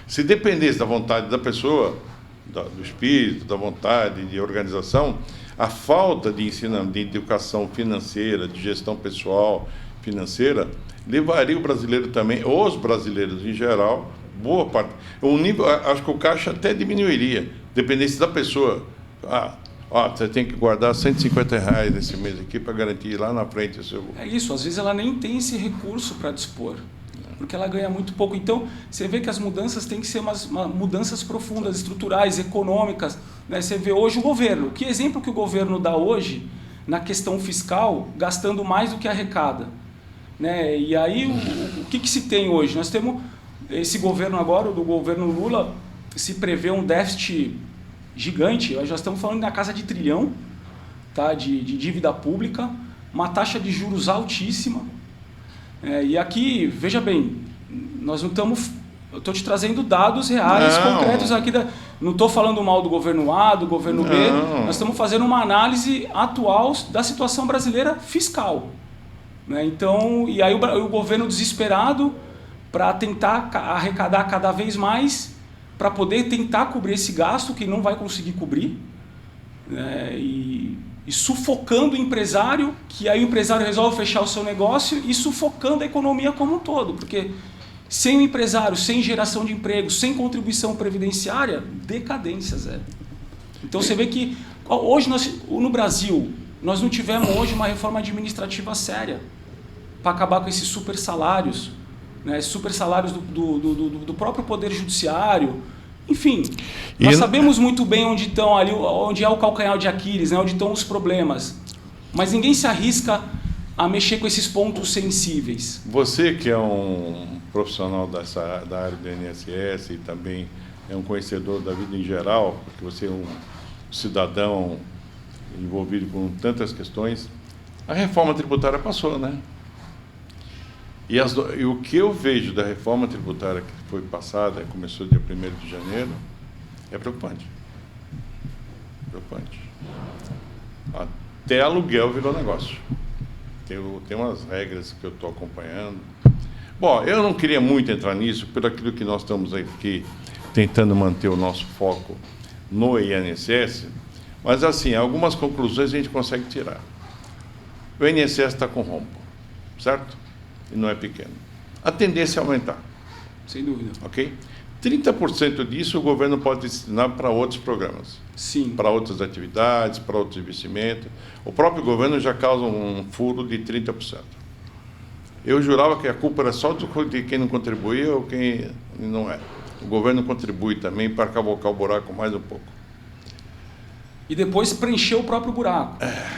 Se dependesse da vontade da pessoa, do espírito, da vontade, de organização, a falta de ensinamento, de educação financeira, de gestão pessoal financeira, levaria o brasileiro também, os brasileiros em geral, boa parte. Acho que o caixa até diminuiria, dependesse da pessoa. Você tem que guardar R$150 nesse mês aqui para garantir lá na frente o seu... É isso, às vezes ela nem tem esse recurso para dispor, porque ela ganha muito pouco. Então, você vê que as mudanças têm que ser umas mudanças profundas, estruturais, econômicas. Né? Você vê hoje o governo. Que exemplo que o governo dá hoje na questão fiscal, gastando mais do que arrecada? Né? E aí, o que se tem hoje? Nós temos esse governo agora, do governo Lula, se prevê um déficit gigante, nós já estamos falando na casa de R$1 trilhão, tá? de dívida pública, uma taxa de juros altíssima. E aqui, veja bem, nós não estamos... Eu estou te trazendo dados reais, concretos aqui Não estou falando mal do governo A, do governo B. Nós estamos fazendo uma análise atual da situação brasileira fiscal. Né? Então, e aí o governo desesperado para tentar arrecadar cada vez mais, para poder tentar cobrir esse gasto que não vai conseguir cobrir. Né? E sufocando o empresário, que aí o empresário resolve fechar o seu negócio e sufocando a economia como um todo. Porque sem o empresário, sem geração de emprego, sem contribuição previdenciária, decadência, Zé. Então você vê que hoje no Brasil, nós não tivemos hoje uma reforma administrativa séria para acabar com esses super salários, né? Super salários do próprio Poder Judiciário. Enfim, nós sabemos muito bem onde estão ali, onde é o calcanhar de Aquiles, né? Onde estão os problemas. Mas ninguém se arrisca a mexer com esses pontos sensíveis. Você que é um profissional da área do INSS e também é um conhecedor da vida em geral, porque você é um cidadão envolvido com tantas questões, a reforma tributária passou, né? E o que eu vejo da reforma tributária que foi passada, começou dia 1º de janeiro, é preocupante. Preocupante. Até aluguel virou negócio. Tem umas regras que eu estou acompanhando. Bom, eu não queria muito entrar nisso, por aquilo que nós estamos aqui tentando manter o nosso foco no INSS, mas, assim, algumas conclusões a gente consegue tirar. O INSS está com rombo, certo? E não é pequeno. A tendência é aumentar. Sem dúvida. Ok? 30% disso o governo pode destinar para outros programas. Sim. Para outras atividades, para outros investimentos. O próprio governo já causa um furo de 30%. Eu jurava que a culpa era só de quem não contribuía ou quem não é. O governo contribui também para cavocar o buraco mais um pouco. E depois preencher o próprio buraco.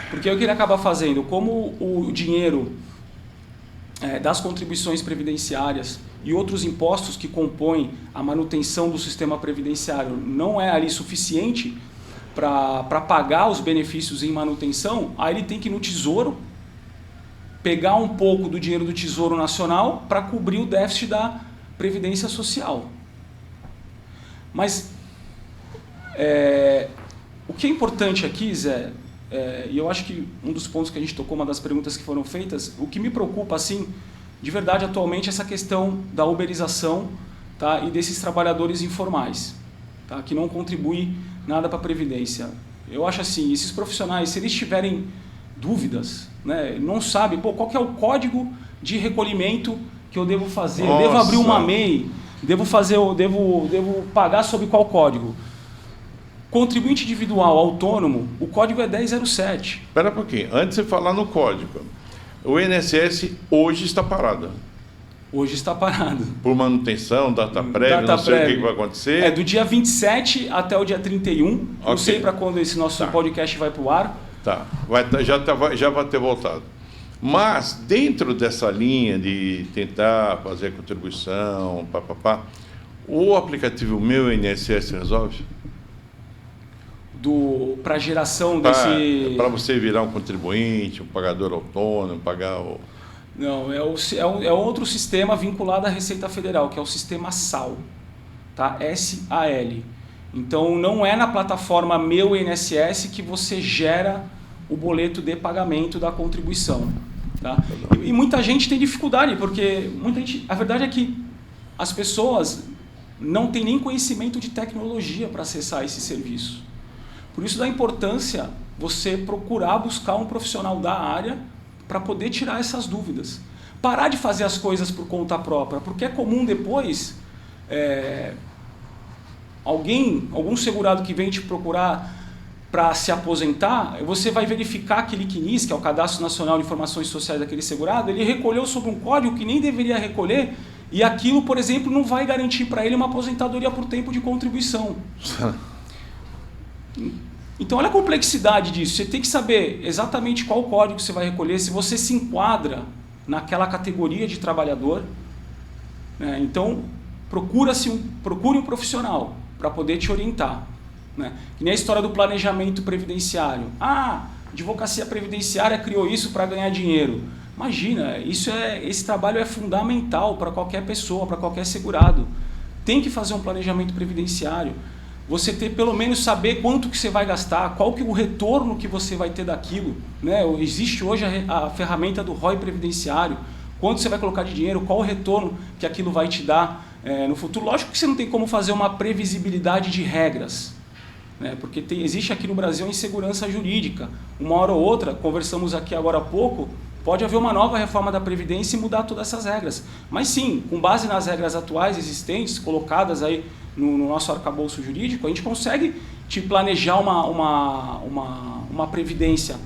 Porque o que ele acaba fazendo, como o dinheiro das contribuições previdenciárias e outros impostos que compõem a manutenção do sistema previdenciário não é ali suficiente para pagar os benefícios em manutenção, aí ele tem que ir no Tesouro, pegar um pouco do dinheiro do Tesouro Nacional para cobrir o déficit da Previdência Social. Mas o que é importante aqui, Zé, e eu acho que um dos pontos que a gente tocou, uma das perguntas que foram feitas, o que me preocupa, assim, de verdade, atualmente, é essa questão da uberização, tá, e desses trabalhadores informais, tá, que não contribuem nada para a Previdência. Eu acho assim, esses profissionais, se eles tiverem dúvidas, né, não sabem, qual que é o código de recolhimento que eu devo fazer? Eu devo abrir uma MEI? Devo pagar sob qual código? Contribuinte individual autônomo, o código é 1007. Espera um pouquinho, antes de falar no código, o INSS hoje está parado. Hoje está parado. Por manutenção, data prévia, não sei o que vai acontecer. Do dia 27 até o dia 31, okay. Não sei para quando esse nosso podcast vai para o ar. Tá, já vai ter voltado. Mas, dentro dessa linha de tentar fazer a contribuição, o aplicativo Meu INSS resolve? Para a geração desse... Para você virar um contribuinte, um pagador autônomo, pagar o... Não, é outro sistema vinculado à Receita Federal, que é o sistema SAL, tá? S-A-L. Então, não é na plataforma Meu INSS que você gera o boleto de pagamento da contribuição. Tá? E muita gente tem dificuldade, porque a verdade é que as pessoas não têm nem conhecimento de tecnologia para acessar esse serviço. Por isso da importância você procurar buscar um profissional da área para poder tirar essas dúvidas. Parar de fazer as coisas por conta própria, porque é comum depois algum segurado que vem te procurar para se aposentar, você vai verificar aquele CNIS, que é o Cadastro Nacional de Informações Sociais daquele segurado, ele recolheu sobre um código que nem deveria recolher, e aquilo, por exemplo, não vai garantir para ele uma aposentadoria por tempo de contribuição. Então, olha a complexidade disso. Você tem que saber exatamente qual código você vai recolher, se você se enquadra naquela categoria de trabalhador. Né? Então, procure um profissional para poder te orientar. Né? Que nem a história do planejamento previdenciário. A advocacia previdenciária criou isso para ganhar dinheiro. Imagina, esse trabalho é fundamental para qualquer pessoa, para qualquer segurado. Tem que fazer um planejamento previdenciário. você ter pelo menos saber quanto que você vai gastar, qual que é o retorno que você vai ter daquilo, né? Existe hoje a ferramenta do ROI previdenciário, quanto você vai colocar de dinheiro, qual o retorno que aquilo vai te dar no futuro. Lógico que você não tem como fazer uma previsibilidade de regras, né? Porque existe aqui no Brasil a insegurança jurídica. Uma hora ou outra, conversamos aqui agora há pouco, pode haver uma nova reforma da Previdência e mudar todas essas regras. Mas sim, com base nas regras atuais existentes, colocadas aí no nosso arcabouço jurídico, a gente consegue te planejar uma previdência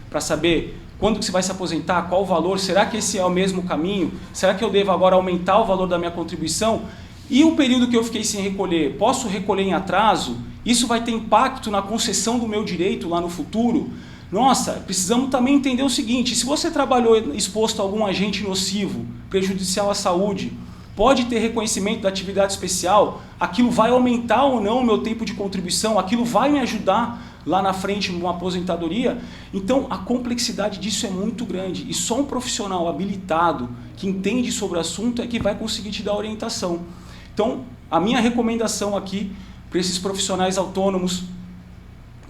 para saber quando que você vai se aposentar, qual o valor, será que esse é o mesmo caminho? Será que eu devo agora aumentar o valor da minha contribuição? E o período que eu fiquei sem recolher, posso recolher em atraso? Isso vai ter impacto na concessão do meu direito lá no futuro? Nossa, precisamos também entender o seguinte, se você trabalhou exposto a algum agente nocivo, prejudicial à saúde, pode ter reconhecimento da atividade especial, aquilo vai aumentar ou não o meu tempo de contribuição, aquilo vai me ajudar lá na frente numa aposentadoria. Então a complexidade disso é muito grande e só um profissional habilitado que entende sobre o assunto é que vai conseguir te dar orientação. Então a minha recomendação aqui para esses profissionais autônomos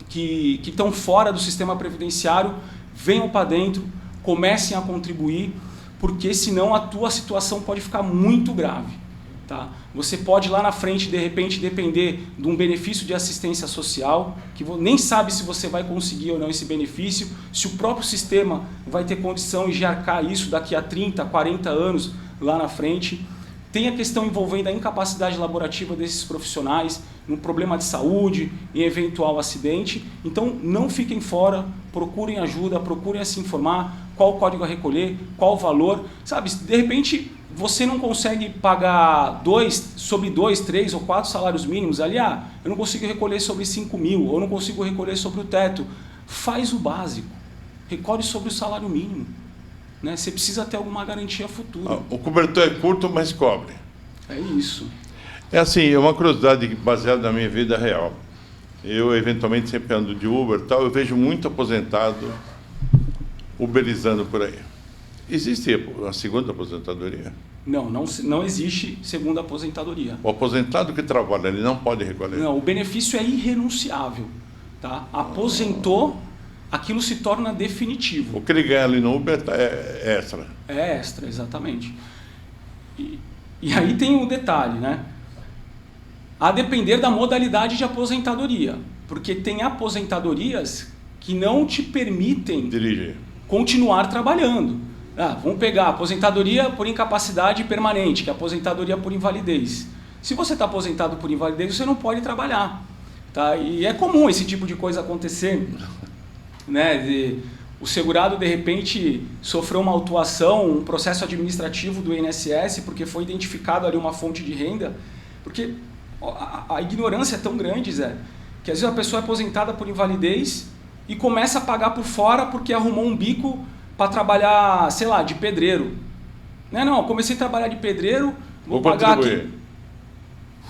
que estão fora do sistema previdenciário, venham para dentro, comecem a contribuir, porque senão a tua situação pode ficar muito grave. Tá? Você pode lá na frente, de repente, depender de um benefício de assistência social, que nem sabe se você vai conseguir ou não esse benefício, se o próprio sistema vai ter condição de arcar isso daqui a 30, 40 anos lá na frente. Tem a questão envolvendo a incapacidade laborativa desses profissionais, um problema de saúde, em eventual acidente. Então, não fiquem fora, procurem ajuda, procurem se informar, qual o código a recolher, qual o valor. Sabe, de repente, você não consegue pagar sobre 2, 3 ou 4 salários mínimos. Ali, eu não consigo recolher sobre 5 mil, ou não consigo recolher sobre o teto. Faz o básico, recolhe sobre o salário mínimo. Né? Você precisa ter alguma garantia futura. O cobertor é curto, mas cobre. É isso. É assim, é uma curiosidade baseada na minha vida real. Eu, eventualmente, sempre ando de Uber e tal, eu vejo muito aposentado uberizando por aí. Existe a segunda aposentadoria? Não existe segunda aposentadoria. O aposentado que trabalha, ele não pode recolher? Não, o benefício é irrenunciável. Tá? Aposentou, aquilo se torna definitivo. O que ele ganha ali no Uber é extra. É extra, exatamente. E aí tem um detalhe, né? A depender da modalidade de aposentadoria. Porque tem aposentadorias que não te permitem dirigir, continuar trabalhando. Vamos pegar a aposentadoria por incapacidade permanente, que é a aposentadoria por invalidez. Se você está aposentado por invalidez, você não pode trabalhar. Tá? E é comum esse tipo de coisa acontecer. Né? O segurado, de repente, sofreu uma autuação, um processo administrativo do INSS, porque foi identificado ali uma fonte de renda. Porque a ignorância é tão grande, Zé, que às vezes a pessoa é aposentada por invalidez e começa a pagar por fora porque arrumou um bico para trabalhar, sei lá, de pedreiro. Não, comecei a trabalhar de pedreiro, vou pagar aqui.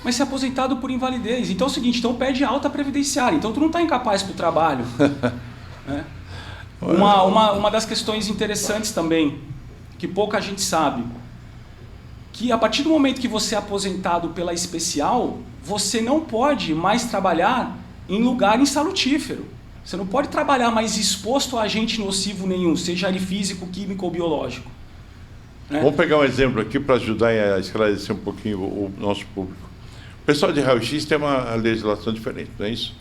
Mas você é aposentado por invalidez. Então é o seguinte, então pede alta previdenciária. Então tu não está incapaz para o trabalho. Né? Uma das questões interessantes também, que pouca gente sabe, que a partir do momento que você é aposentado pela especial, você não pode mais trabalhar em lugar insalutífero. Você não pode trabalhar mais exposto a agente nocivo nenhum, seja ele físico, químico ou biológico. Né? Vamos pegar um exemplo aqui para ajudar a esclarecer um pouquinho o nosso público. O pessoal de raio-x tem uma legislação diferente, não é isso?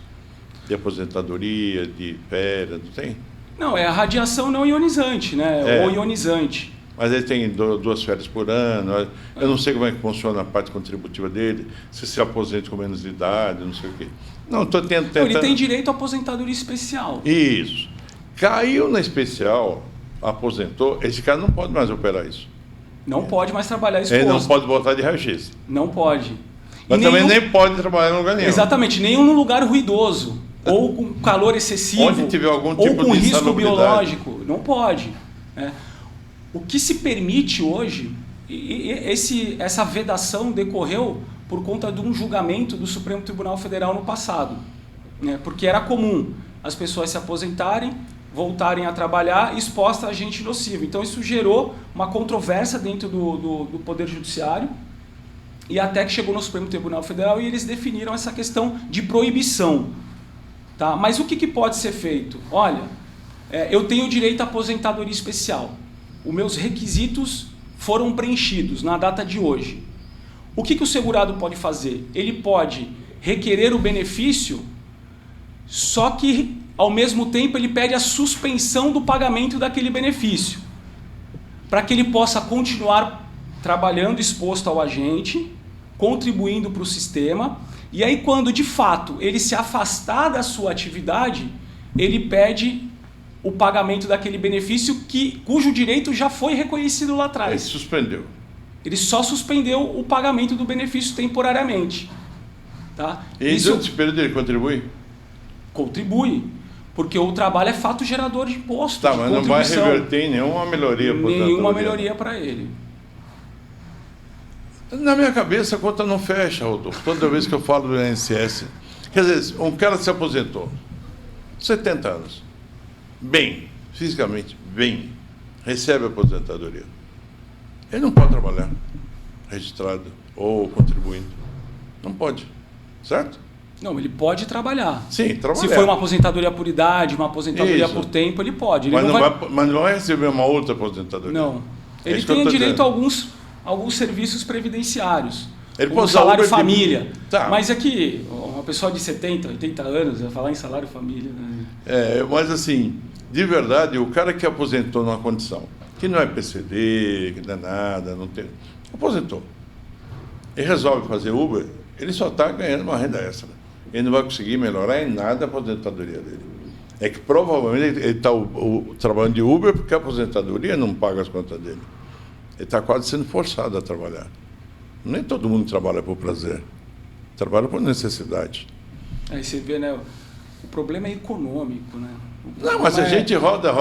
De aposentadoria, de férias, não tem? Não, é a radiação não ionizante, né? Ou ionizante. Mas ele tem 2 férias por ano, eu não sei como é que funciona a parte contributiva dele, se aposenta com menos de idade, não sei o quê. Não, estou tentando... Ele tem direito à aposentadoria especial. Isso. Caiu na especial, aposentou, esse cara não pode mais operar isso. Não pode mais trabalhar exposto. Ele não pode botar de raio-x. Não pode. Mas também nem pode trabalhar em lugar nenhum. Exatamente, nenhum lugar ruidoso, ou com calor excessivo, onde tiver algum tipo ou com de risco biológico. Não pode. Né? O que se permite hoje, essa vedação decorreu por conta de um julgamento do Supremo Tribunal Federal no passado. Né? Porque era comum as pessoas se aposentarem, voltarem a trabalhar expostas a agente nocivo. Então isso gerou uma controvérsia dentro do Poder Judiciário, e até que chegou no Supremo Tribunal Federal e eles definiram essa questão de proibição. Tá? Mas o que pode ser feito? Olha, eu tenho direito à aposentadoria especial. Os meus requisitos foram preenchidos na data de hoje. O que o segurado pode fazer? Ele pode requerer o benefício, só que, ao mesmo tempo, ele pede a suspensão do pagamento daquele benefício, para que ele possa continuar trabalhando exposto ao agente, contribuindo para o sistema, e aí quando, de fato, ele se afastar da sua atividade, ele pede o pagamento daquele benefício cujo direito já foi reconhecido lá atrás. Ele suspendeu. Ele só suspendeu o pagamento do benefício temporariamente. Tá? E durante esse período ele contribui? Contribui, porque o trabalho é fato gerador de imposto. Tá, mas não vai reverter em nenhuma melhoria. Nenhuma melhoria para ele. Na minha cabeça a conta não fecha, Rodolfo. Toda vez que eu falo do INSS. Quer dizer, um cara se aposentou, 70 anos, bem, fisicamente, bem, recebe a aposentadoria. Ele não pode trabalhar registrado ou contribuindo. Não pode, certo? Não, ele pode trabalhar. Sim, trabalhar. Se for uma aposentadoria por idade, uma aposentadoria por tempo, ele pode. Ele mas não vai receber uma outra aposentadoria. Não. Ele tem direito a alguns serviços previdenciários. Ele pode salário família. Tá. Mas é que uma pessoa de 70, 80 anos vai falar em salário família. Né? Mas assim, de verdade, o cara que aposentou numa condição que não é PCD, que não é nada, não tem. Aposentou. Ele resolve fazer Uber, ele só está ganhando uma renda extra. Ele não vai conseguir melhorar em nada a aposentadoria dele. É que provavelmente ele está trabalhando de Uber porque a aposentadoria não paga as contas dele. Ele está quase sendo forçado a trabalhar. Nem todo mundo trabalha por prazer. Trabalha por necessidade. Aí você vê, né? O problema é econômico, né? Não, mas a gente roda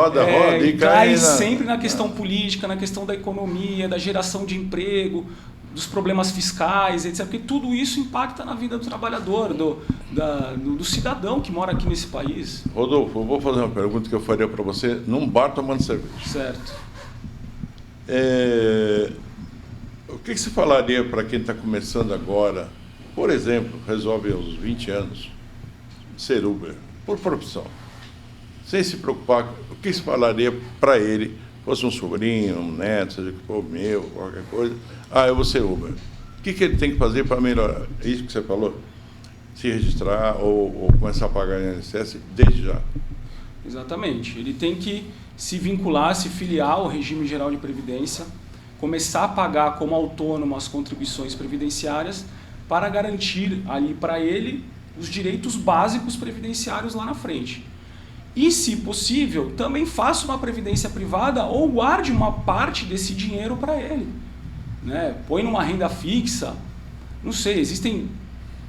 e cai sempre na questão política, na questão da economia, da geração de emprego, dos problemas fiscais, etc. Porque tudo isso impacta na vida do trabalhador, do cidadão que mora aqui nesse país. Rodolfo, eu vou fazer uma pergunta que eu faria para você num bar tomando cerveja. Certo. O que você falaria para quem está começando agora, por exemplo, resolve aos 20 anos ser Uber, por profissão, sem se preocupar, o que você falaria para ele, fosse um sobrinho, um neto, seja que for meu, qualquer coisa, eu vou ser Uber. O que ele tem que fazer para melhorar? É isso que você falou? Se registrar ou começar a pagar INSS desde já? Exatamente. Ele tem que se vincular, se filiar ao regime geral de previdência, começar a pagar como autônomo as contribuições previdenciárias para garantir ali para ele os direitos básicos previdenciários lá na frente. E, se possível, também faça uma previdência privada ou guarde uma parte desse dinheiro para ele. Né? Põe numa renda fixa, não sei, existem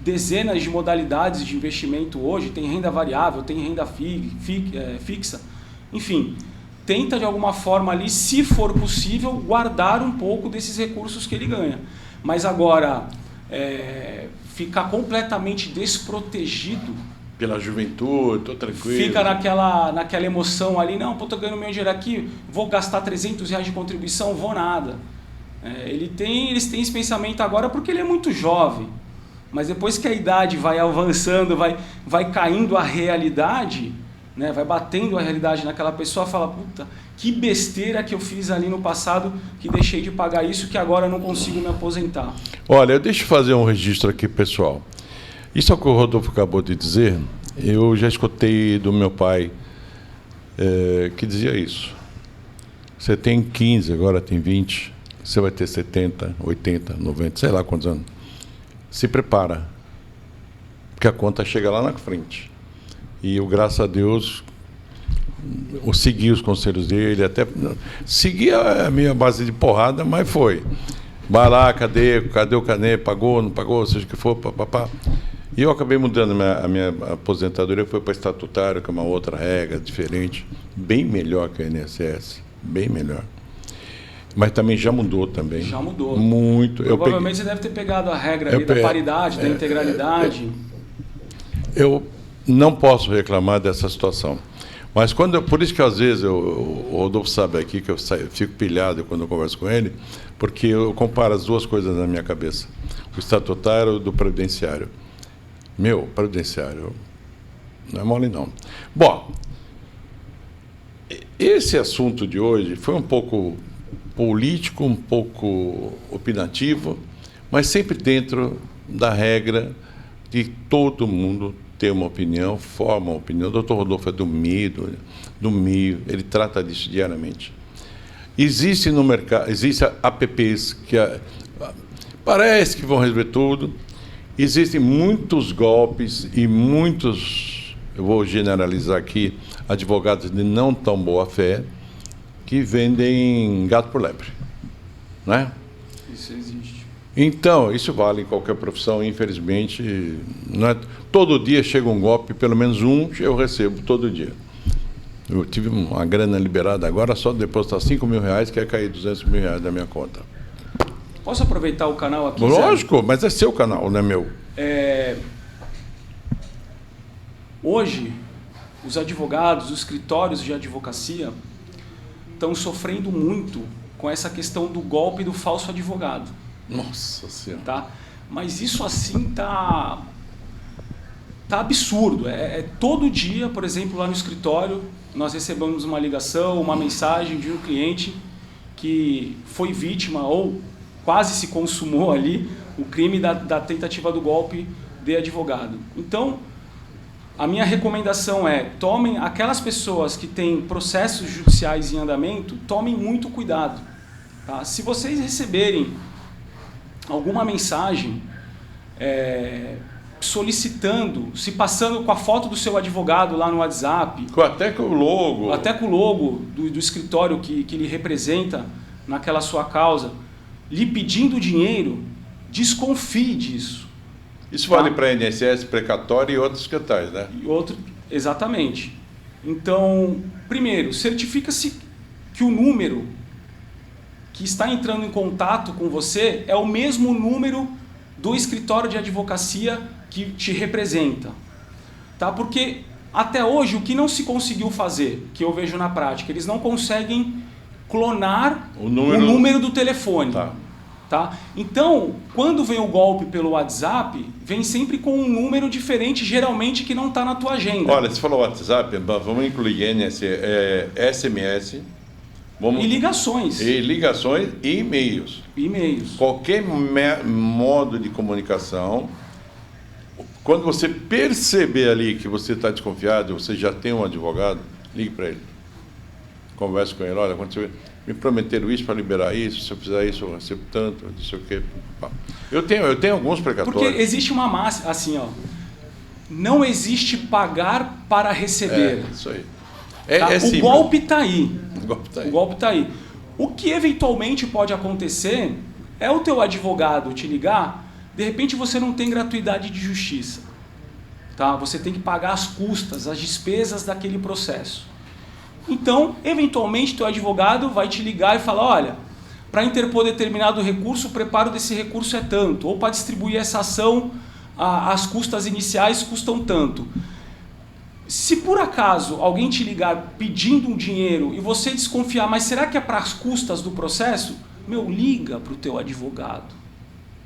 dezenas de modalidades de investimento hoje, tem renda variável, tem renda fixa, enfim, tenta de alguma forma ali, se for possível, guardar um pouco desses recursos que ele ganha. Mas agora, ficar completamente desprotegido, pela juventude, estou tranquilo. Fica naquela emoção ali, não, estou ganhando meu dinheiro aqui, vou gastar R$300 de contribuição, vou nada. Eles têm esse pensamento agora porque ele é muito jovem, mas depois que a idade vai avançando, vai caindo a realidade, né, vai batendo a realidade naquela pessoa, fala, puta, que besteira que eu fiz ali no passado, que deixei de pagar isso, que agora eu não consigo me aposentar. Olha, deixa eu fazer um registro aqui, pessoal. Isso é o que o Rodolfo acabou de dizer. Eu já escutei do meu pai que dizia isso. Você tem 15, agora tem 20, você vai ter 70, 80, 90, sei lá quantos anos. Se prepara, porque a conta chega lá na frente. E eu, graças a Deus, eu segui os conselhos dele, até segui a minha base de porrada, mas foi. Vai lá, cadê o carnê, pagou, não pagou, seja o que for, papapá. E eu acabei mudando a minha aposentadoria, foi para estatutário, que é uma outra regra, diferente, bem melhor que a INSS, bem melhor. Mas também já mudou também. Já mudou. Muito. Provavelmente você deve ter pegado a regra ali da paridade, da integralidade. Eu não posso reclamar dessa situação. Mas por isso que às vezes o Rodolfo sabe aqui que eu fico pilhado quando eu converso com ele, porque eu comparo as duas coisas na minha cabeça: o estatutário do previdenciário. Previdenciário não é mole não. Bom, esse assunto de hoje foi um pouco político, um pouco opinativo, mas sempre dentro da regra de todo mundo ter uma opinião, forma uma opinião. O Dr. Rodolfo é do MIO, ele trata disso diariamente. Existe no mercado, existem apps que parece que vão resolver tudo. Existem muitos golpes e muitos, eu vou generalizar aqui, advogados de não tão boa fé, que vendem gato por lebre, né? Isso existe. Então, isso vale em qualquer profissão, infelizmente. Não é, todo dia chega um golpe, pelo menos um eu recebo todo dia. Eu tive uma grana liberada agora, só depois está R$5.000, que ia cair R$200.000 da minha conta. Posso aproveitar o canal aqui? Lógico, Zé? Mas é seu canal, não é meu. Hoje, os advogados, os escritórios de advocacia estão sofrendo muito com essa questão do golpe do falso advogado. Nossa Senhora. Tá? Mas isso assim tá absurdo. Todo dia, por exemplo, lá no escritório, nós recebemos uma ligação, uma mensagem de um cliente que foi vítima ou quase se consumou ali o crime da tentativa do golpe de advogado. Então, a minha recomendação é: tomem aquelas pessoas que têm processos judiciais em andamento, tomem muito cuidado. Tá? Se vocês receberem alguma mensagem solicitando, se passando com a foto do seu advogado lá no WhatsApp, até com o logo, do escritório que lhe representa naquela sua causa, lhe pedindo dinheiro, desconfie disso. Isso vale para INSS, precatório e outros que tais, né? Exatamente. Então, primeiro, certifica-se que o número que está entrando em contato com você é o mesmo número do escritório de advocacia que te representa. Tá? Porque até hoje o que não se conseguiu fazer, que eu vejo na prática, eles não conseguem clonar o número do telefone. Tá? Então, quando vem o golpe pelo WhatsApp, vem sempre com um número diferente, geralmente que não está na tua agenda. Olha, você falou WhatsApp, vamos incluir SMS... E ligações. E ligações e e-mails. Qualquer modo de comunicação, quando você perceber ali que você está desconfiado, você já tem um advogado, ligue para ele. Converse com ele: olha, me prometeram isso para liberar isso, se eu fizer isso eu recebo tanto, não sei o quê. Eu tenho alguns precatórios. Porque existe uma máxima, assim, ó, não existe pagar para receber. Isso aí. O golpe está aí. O golpe está aí. O que eventualmente pode acontecer é o teu advogado te ligar, de repente você não tem gratuidade de justiça. Tá? Você tem que pagar as custas, as despesas daquele processo. Então, eventualmente, teu advogado vai te ligar e falar: olha, para interpor determinado recurso, o preparo desse recurso é tanto, ou para distribuir essa ação, as custas iniciais custam tanto. Se por acaso alguém te ligar pedindo um dinheiro e você desconfiar, mas será que é para as custas do processo? Liga para o teu advogado.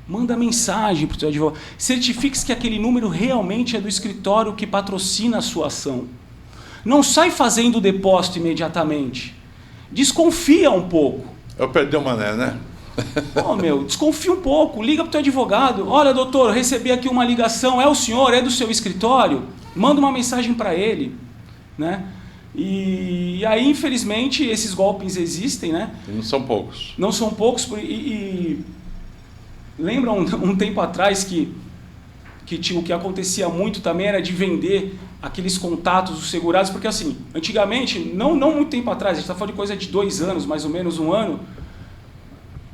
Manda mensagem para o teu advogado. Certifique-se que aquele número realmente é do escritório que patrocina a sua ação. Não sai fazendo o depósito imediatamente. Desconfia um pouco. Eu perdi o mané, né? Desconfia um pouco. Liga para o teu advogado. Olha, doutor, eu recebi aqui uma ligação. É o senhor? É do seu escritório? Manda uma mensagem para ele, né? E aí, infelizmente, esses golpes existem, né? E não são poucos. Não são poucos. Lembra um tempo atrás que o que acontecia muito também era de vender aqueles contatos dos segurados, porque assim, antigamente, não muito tempo atrás, a gente está falando de coisa de 2 anos, mais ou menos 1 ano,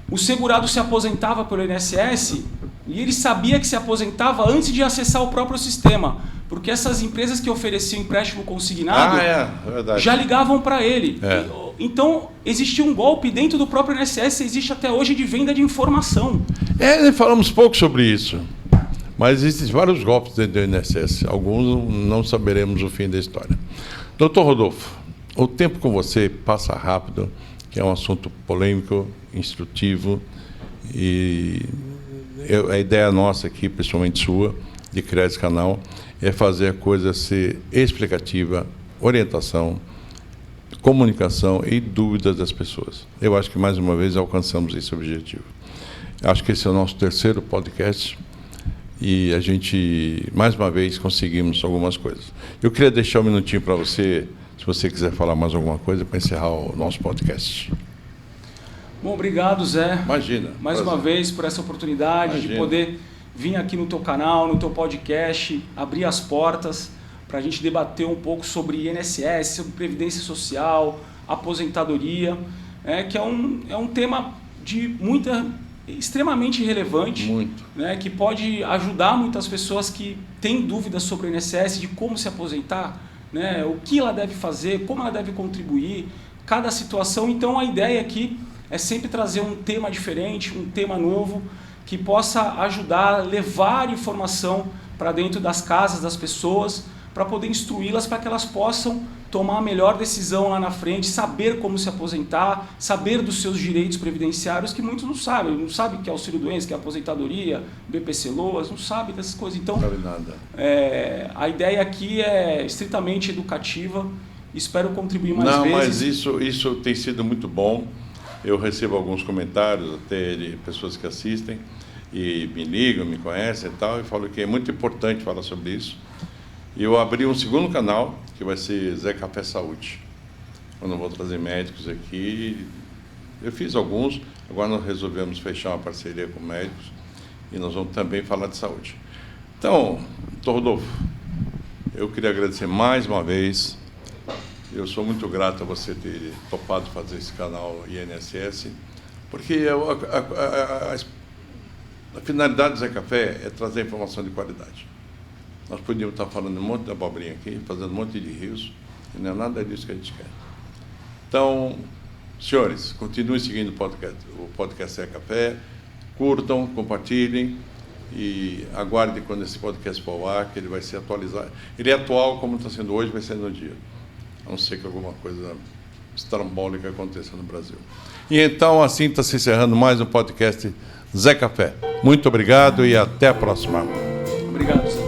o segurado se aposentava pelo INSS e ele sabia que se aposentava antes de acessar o próprio sistema, porque essas empresas que ofereciam empréstimo consignado já ligavam para ele. Então, existia um golpe dentro do próprio INSS, existe até hoje, de venda de informação. Falamos pouco sobre isso, mas existem vários golpes dentro do INSS. Alguns não saberemos o fim da história. Doutor Rodolfo, o tempo com você passa rápido, que é um assunto polêmico, instrutivo, e a ideia nossa aqui, principalmente sua, de criar esse canal, é fazer a coisa ser explicativa, orientação, comunicação e dúvidas das pessoas. Eu acho que, mais uma vez, alcançamos esse objetivo. Acho que esse é o nosso terceiro podcast e a gente, mais uma vez, conseguimos algumas coisas. Eu queria deixar um minutinho para você, se você quiser falar mais alguma coisa, para encerrar o nosso podcast. Bom, obrigado, Zé. Imagina. Mais uma vez por essa oportunidade de poder vir aqui no teu canal, no teu podcast, abrir as portas para a gente debater um pouco sobre INSS, sobre Previdência Social, aposentadoria, que é um tema extremamente relevante, né, que pode ajudar muitas pessoas que têm dúvidas sobre o INSS, de como se aposentar, né, o que ela deve fazer, como ela deve contribuir, cada situação. Então a ideia aqui é sempre trazer um tema diferente, um tema novo, que possa ajudar a levar informação para dentro das casas das pessoas, para poder instruí-las para que elas possam tomar a melhor decisão lá na frente, saber como se aposentar, saber dos seus direitos previdenciários, que muitos não sabem o que é auxílio-doença, que é aposentadoria, BPC-Loas, não sabem dessas coisas. Então, não sabe nada. A ideia aqui é estritamente educativa, espero contribuir mais vezes. Não, mas isso tem sido muito bom. Eu recebo alguns comentários, até de pessoas que assistem, e me ligam, me conhecem e tal, e falam que é muito importante falar sobre isso. E eu abri um segundo canal, que vai ser Zé Café Saúde. Eu não vou trazer médicos aqui. Eu fiz alguns, agora nós resolvemos fechar uma parceria com médicos e nós vamos também falar de saúde. Então, doutor Rodolfo, eu queria agradecer mais uma vez. Eu sou muito grato a você ter topado fazer esse canal INSS, porque a finalidade do Zé Café é trazer informação de qualidade. Nós podíamos estar falando um monte de abobrinha aqui, fazendo um monte de rios, e não é nada disso que a gente quer. Então, senhores, continuem seguindo o podcast Zé Café, curtam, compartilhem e aguardem quando esse podcast for ao ar, que ele vai ser atualizado. Ele é atual como está sendo hoje, vai ser no dia. A não ser que alguma coisa estrambólica aconteça no Brasil. E então, assim está se encerrando mais um podcast Zé Café. Muito obrigado e até a próxima. Obrigado, Zé.